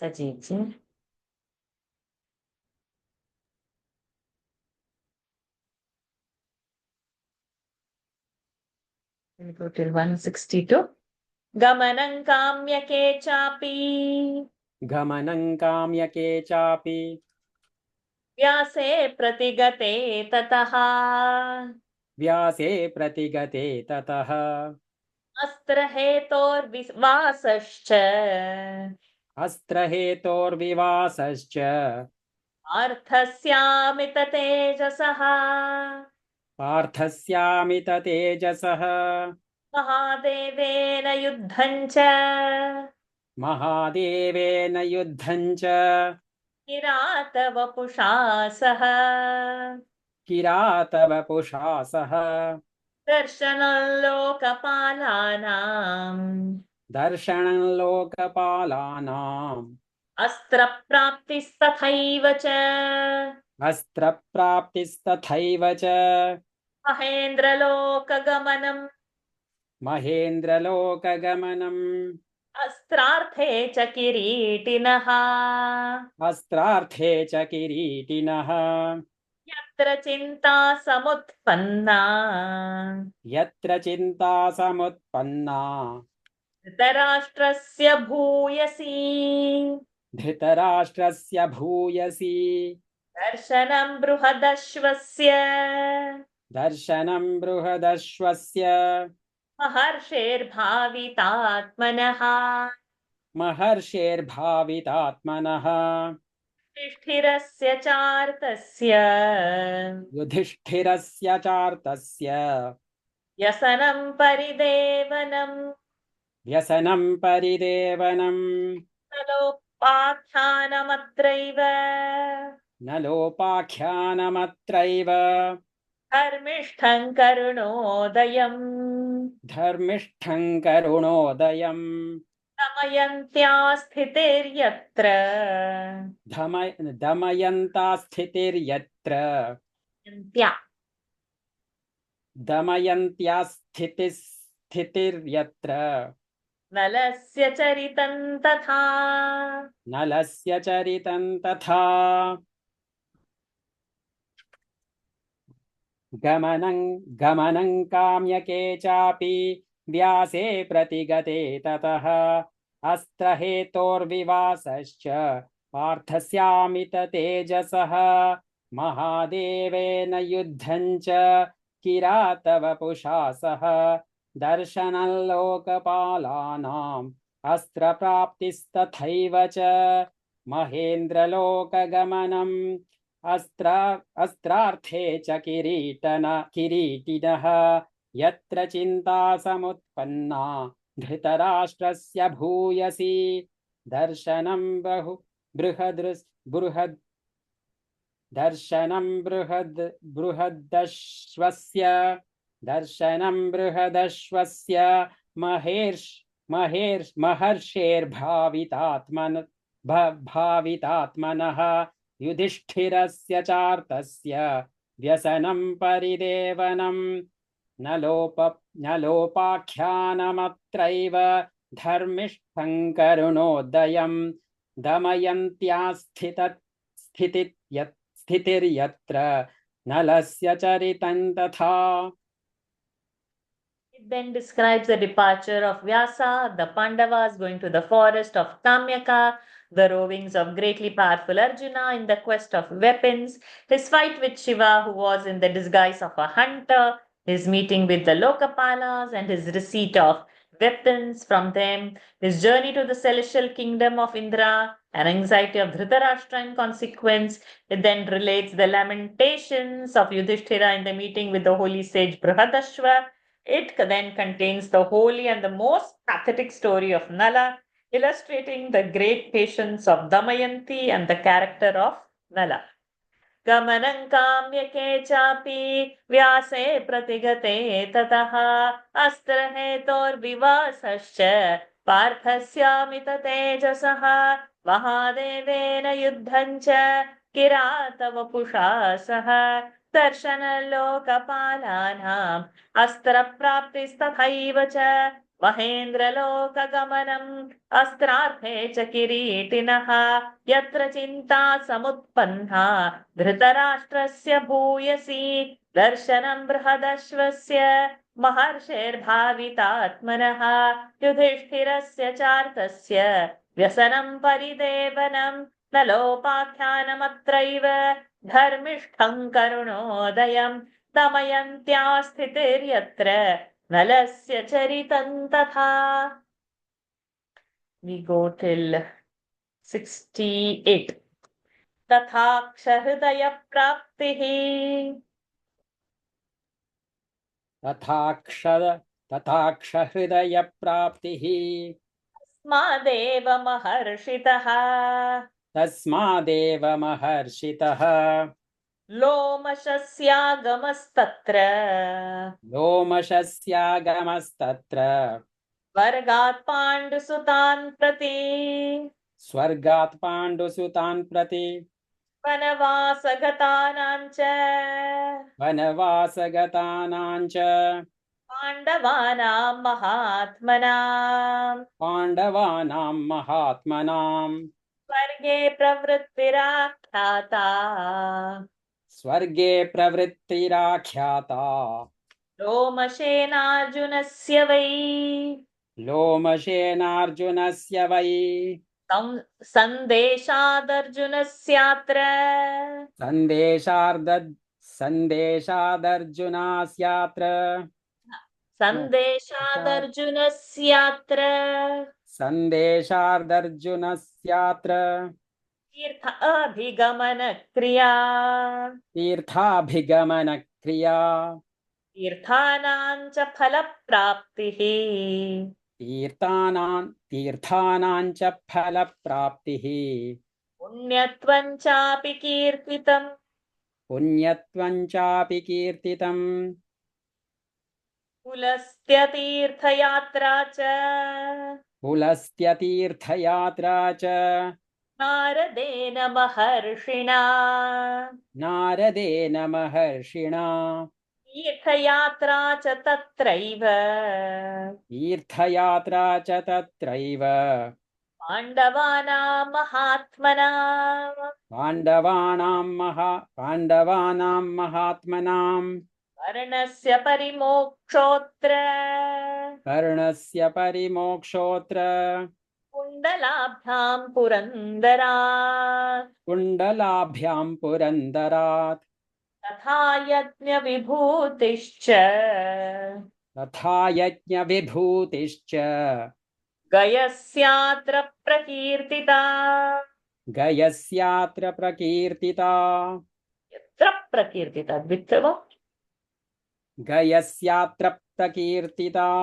Sajid ji. We'll go till 162. Gamanam kamyake chapi.
गमनं काम्यके चापि
Vyase pratigate tataha.
व्यासे प्रतिगते ततः
Astrahetor visvasascha.
अस्त्रहेतोर्विवासश्च
Arthasyaamita tejasaha.
पार्थस्यामिततेजसः
Mahadevena yuddhancha.
महादेवेन युद्धं च
किरातवपुषा सह
किरातवपुषा सह
दर्शनं लोकपालानाम्
दर्शनं लोकपालानाम्
अस्त्रप्राप्तिस्तथैव च
अस्त्रप्राप्तिस्तथैव च
महेन्द्रलोकगमनम्
महेन्द्रलोकगमनम्
अस्त्रार्थे च किरीटिनः
अस्त्रार्थे च किरीटिनः
यत्र चिन्ता समुत्पन्ना
यत्र चिन्ता समुत्पन्ना
धृतराष्ट्रस्य भूयसी
धृतराष्ट्रस्य भूयसी
दर्शनं बृहदश्वस्य
दर्शनं बृहदश्वस्य
महर्षेर्भावितात्मनः
महर्षेर्भावितात्मनः
युधिष्ठिरस्य चार्तस्य
युधिष्ठिरस्य चार्तस्य
व्यसनं परिदेवनं
व्यसनं परिदेवनं
नलोपाख्यानमत्रैव
न लोपाख्यानमत्रैव
धर्मिष्ठं करुणोदयम्
धर्मिष्ठं करुणोदयम्
दमयन्त्या स्थितिर्यत्र
दमयन्ता स्थितिर्यत्र
यन्त्या
दमयन्त्या स्थितिर्यत्र
नलस्य चरितं तथा
नलस्य चरितं तथा गमनं काम्यके चापि व्यासे प्रतिगते ततः अस्त्रहेतोर्विवासश्च पार्थस्यामिततेजसः महादेवेन युद्धं च किरातवपुषा सह दर्शनं लोकपालानाम् अस्त्रप्राप्तिस्तथैव च महेन्द्रलोकगमनम् अस्त्रार्थे च किरीटिनः यत्र चिन्ता समुत्पन्ना धृतराष्ट्रस्य भूयसी दर्शनं बृहद् दर्शनं बृहदश्वस्य भावितात्मनः युधिष्ठिरस्य चार्तस्य व्यसनं परिदेवनं न लोपाख्यानमत्रैव धर्मिष्ठं करुणोदयं दमयन्त्या स्थितिर्यत्र नलस्य चरितं तथा.
It then describes the departure of Vyasa, the Pandavas going to the forest of Tamyaka, the rovings of greatly powerful Arjuna in the quest of weapons, his fight with Shiva, who was in the disguise of a hunter, his meeting with the Lokapalas, and his receipt of weapons from them, his journey to the celestial kingdom of Indra, and anxiety of Dhritarashtra in consequence. It then relates the lamentations of Yudhishthira in the meeting with the holy sage Brihadashva. It then contains the holy and the most pathetic story of Nala, illustrating the great patience of Damayanti and the character of Nala. गमनं काम्यके चापि व्यासे प्रतिगते ततः अस्त्रहेतोर्विवासश्च पार्थस्यामिततेजसः महादेवेन युद्धं च किरातवपुषा सह दर्शनलोकपालानाम् अस्त्रप्राप्तिस्तथैव च महेन्द्रलोकगमनम् अस्त्रार्थे च किरीटिनः यत्र चिन्ता समुत्पन्ना धृतराष्ट्रस्य भूयसी दर्शनं बृहदश्वस्य महर्षेर्भावितात्मनः युधिष्ठिरस्य चार्तस्य व्यसनं परिदेवनं न लोपाख्यानमत्रैव धर्मिष्ठं करुणोदयं दमयन्त्या स्थितिर्यत्र नलस्य चरितं तथा. We go till 68. तथाक्षहृदय प्राप्तिः
तथाक्षहृदय प्राप्तिः
तस्मादेव महर्षितः लोमशस्यागमस्तत्र स्वर्गात् पाण्डुसुतान् प्रति वनवासगतानां च पाण्डवानां महात्मनां स्वर्गे प्रवृत्तिराख्याता लोमशेनार्जुनस्य वै संदेशादर्जुनस्यात्र तीर्थाभिगमनक्रिया तीर्थानां च फलप्राप्तिः
तीर्थानां च फलप्राप्तिः
पुण्यत्वं चापि कीर्तितम् पुलस्त्यतीर्थयात्रा च नारदेन महर्षिणा तीर्थयात्रा च तत्रैव पाण्डवानां महात्मनां कर्णस्य परिमोक्षोऽत्र कुण्डलाभ्यां पुरन्दरात् तथा यज्ञविभूतिश्च गयस्यात्र प्रकीर्तिता गयस्यात्र प्रकीर्तिता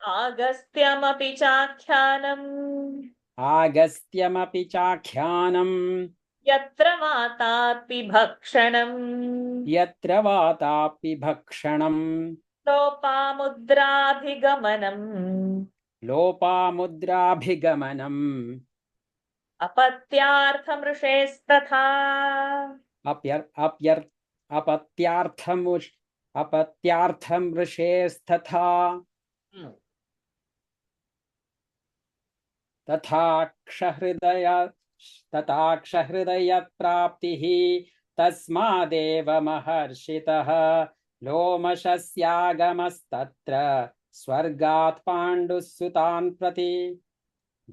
आगस्त्यमपि चाख्यानम्
आगस्त्यमपि चाख्यानम्
यत्र वातापि भक्षणम्
यत्र वातापि भक्षणम्
लोपामुद्राभिगमनम्
लोपामुद्राभिगमनम्
अपत्यार्थमृषेस्तथा
अपत्यार्थमृषेस्तथा तथाक्षहृदयप्राप्तिः तस्मादेव महर्षितः लोमशस्यागमस्तत्र स्वर्गात् पाण्डुसुतान् प्रति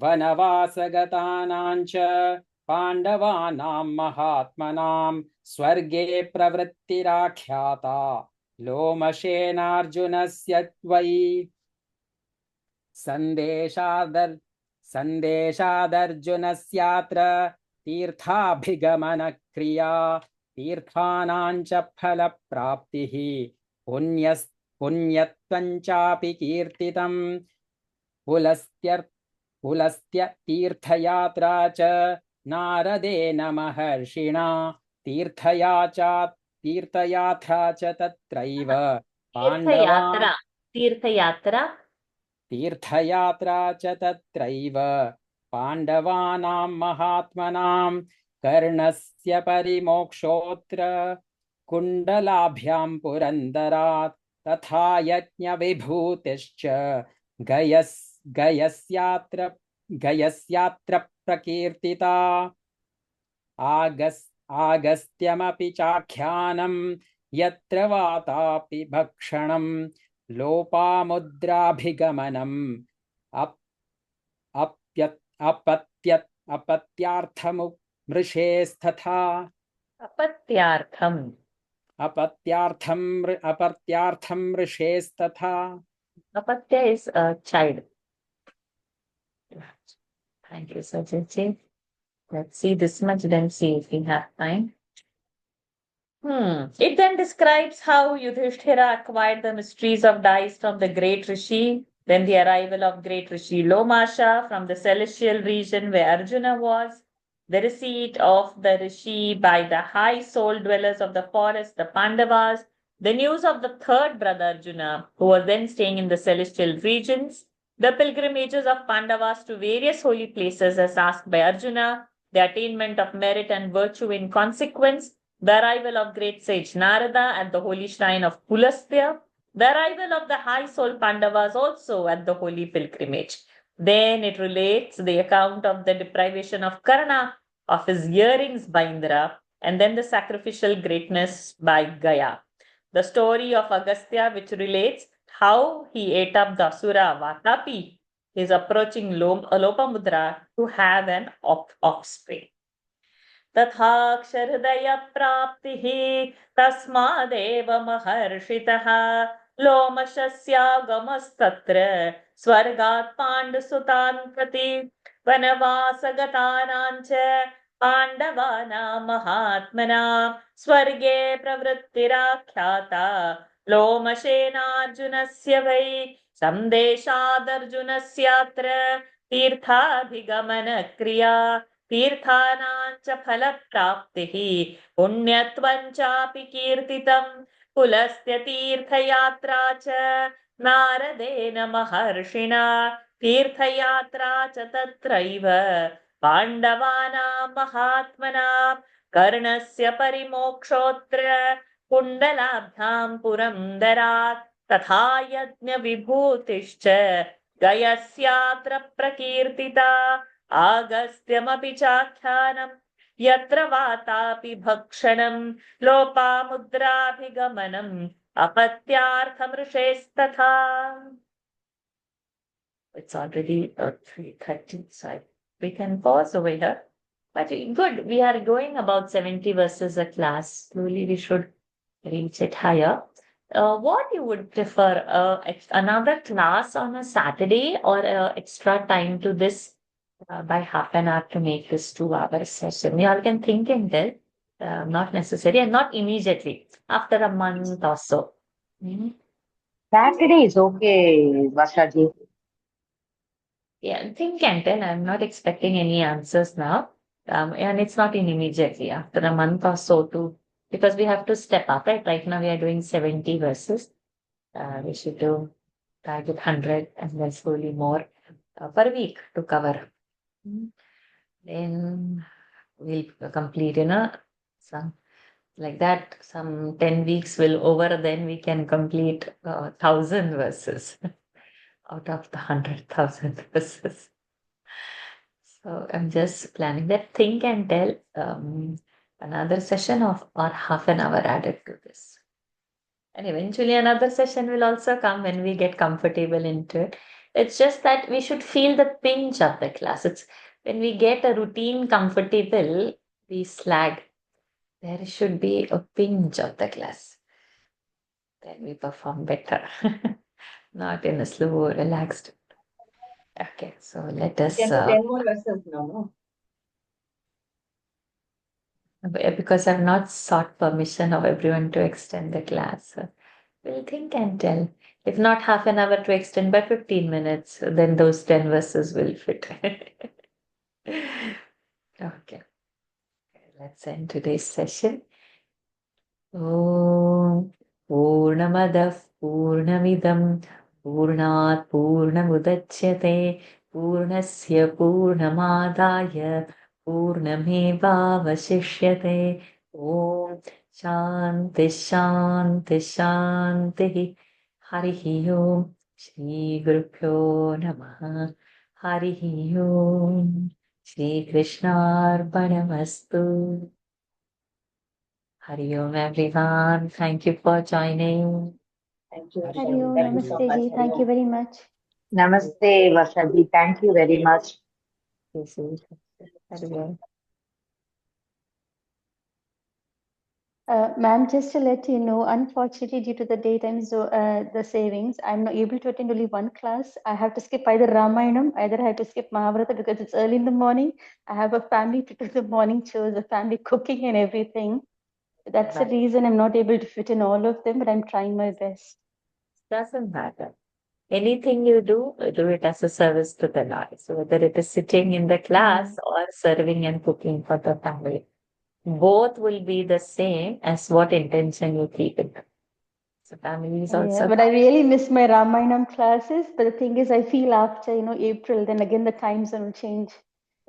वनवासगतानां च पाण्डवानां महात्मनां स्वर्गे प्रवृत्तिराख्याता लोमशेनार्जुनस्य त्वयि सन्देशादर्जुनस्यात्र तीर्थाभिगमनक्रिया तीर्थानां च फलप्राप्तिः पुण्यत्वञ्चापि कीर्तितं पुलस्त्य तीर्थयात्रा च नारदेन महर्षिणा तीर्थयात्रा च तत्रैव पाण्डवान् तीर्थयात्रा च तत्रैव पाण्डवानां महात्मनां कर्णस्य परिमोक्षोऽत्र कुण्डलाभ्यां पुरन्दरात् तथा यज्ञविभूतिश्च गयस्यात्र प्रकीर्तिता आगस्त्यमपि चाख्यानं यत्र Vatapi भक्षणम् लोपामुद्राभिगमनम् अपत्यार्थमृषेस्तथा अपत्यार्थं ऋषेस्तथा
Apatya is a child. Thank you, Sajid. Let's see this much, then see if we have time. It then describes how Yudhishthira acquired the mysteries of dice from the great Rishi, then the arrival of great Rishi Lomasha from the celestial region where Arjuna was, the receipt of the Rishi by the high soul dwellers of the forest, the Pandavas, the news of the third brother Arjuna, who was then staying in the celestial regions, the pilgrimages of Pandavas to various holy places as asked by Arjuna, the attainment of merit and virtue in consequence, the arrival of great sage Narada at the holy shrine of Pulastya, the arrival of the high soul Pandavas also at the holy pilgrimage. Then it relates the account of the deprivation of Karna of his earrings by Indra, and then the sacrificial greatness by Gaya. The story of Agastya, which relates how he ate up the Asura Vatapi, is approaching Lopamudra to have an offspring. तथाक्षहृदयप्राप्तिः तस्मादेव महर्षितः लोमशस्यागमस्तत्र स्वर्गात् पाण्डुसुतान् प्रति वनवासगतानां च पाण्डवानां महात्मनां स्वर्गे प्रवृत्तिराख्याता लोमशेनार्जुनस्य वै सन्देशादर्जुनस्यात्र तीर्थाभिगमनक्रिया तीर्थानां च फलप्राप्तिः पुण्यत्वं चापि कीर्तितं पुलस्त्य तीर्थयात्रा च नारदेन महर्षिणा तीर्थयात्रा च तत्रैव पाण्डवानां महात्मनां कर्णस्य परिमोक्षोऽत्र कुण्डलाभ्यां पुरन्दरात् तथा यज्ञविभूतिश्च गयस्यात्र प्रकीर्तिता आगस्त्यमपि चाख्यानं यत्र वातापि भक्षणं लोपामुद्राभिगमनम् अपत्यार्थमृषेस्तथा. It's already 3:30, so we can pause over here. But good, we are going about 70 verses a class. Slowly we should reach it higher. What you would prefer, another class on a Saturday or extra time to this by half an hour to make this 2-hour session? You all can think and tell, not necessary and not immediately, after a month or so.
Saturday is okay, Varshaji.
Yeah, think and tell. I'm not expecting any answers now. And it's not in immediately after a month or so too, because we have to step up, right? Right now we are doing 70 verses. We should do target 100 and then slowly more per week to cover. Then we'll complete, some like that. Some 10 weeks will over, then we can complete 1,000 verses out of the 100,000 verses. So I'm just planning that. Think and tell another session of or half an hour added to this. And eventually another session will also come when we get comfortable into it. It's just that we should feel the pinch of the class. It's when we get a routine comfortable, we slag. There should be a pinch of the class. Then we perform better. Not in a slow, relaxed. Okay, so let us.
You can do 10 more verses now, no?
Because I've not sought permission of everyone to extend the class. So we'll think and tell. If not half an hour to extend by 15 minutes, then those 10 verses will fit. Okay. Let's end today's session. Om Purnamadah Purnamidam Purnat Purnamudachyate Purnasya Purnamadaya Purnamevavashishyate. Om Shanti Shanti Shanti. Harihi Om. Shri Gurubhyo Namaha. Harihi Om. Shri Krishnarpanamastu. Hari Om, everyone. Thank you for joining.
Thank you.
Hari
Varshaji.
Om.
Thank you so
Namaste
much.
ji.
Hari
Thank you
Om.
very much.
Namaste, Varshaji. Thank you very much.
This is Hari Om.
Ma'am, just to let you know, unfortunately, due to the daytime the savings, I'm not able to attend only one class. I have to skip either Ramayanam, either I have to skip Mahabharata because it's early in the morning. I have a family to do the morning chores, the family cooking and everything. That's the
Right.
reason I'm not able to fit in all of them, but I'm trying my best.
Doesn't matter. Anything you do it as a service to the Lord. So whether it is sitting in the class or serving and cooking for the family, both will be the same as what intention you keep it. So family is
Yeah,
also
but I really miss my Ramayanam classes. But the thing is, I feel after, April, then again the time zone will change.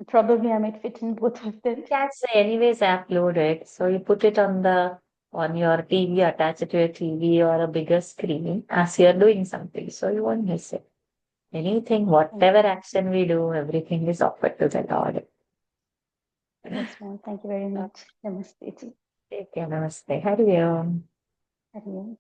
Probably I might fit in both of them.
can't say anyways I upload it. So you put it on your TV, attach it to your TV or a bigger screen as you're doing something. So you won't miss it. Anything, whatever action we do, everything is offered to the Lord.
Yes, ma'am. Thank you very much. Namaste ji.
Take care, namaste. Hari Om.
Hari Om.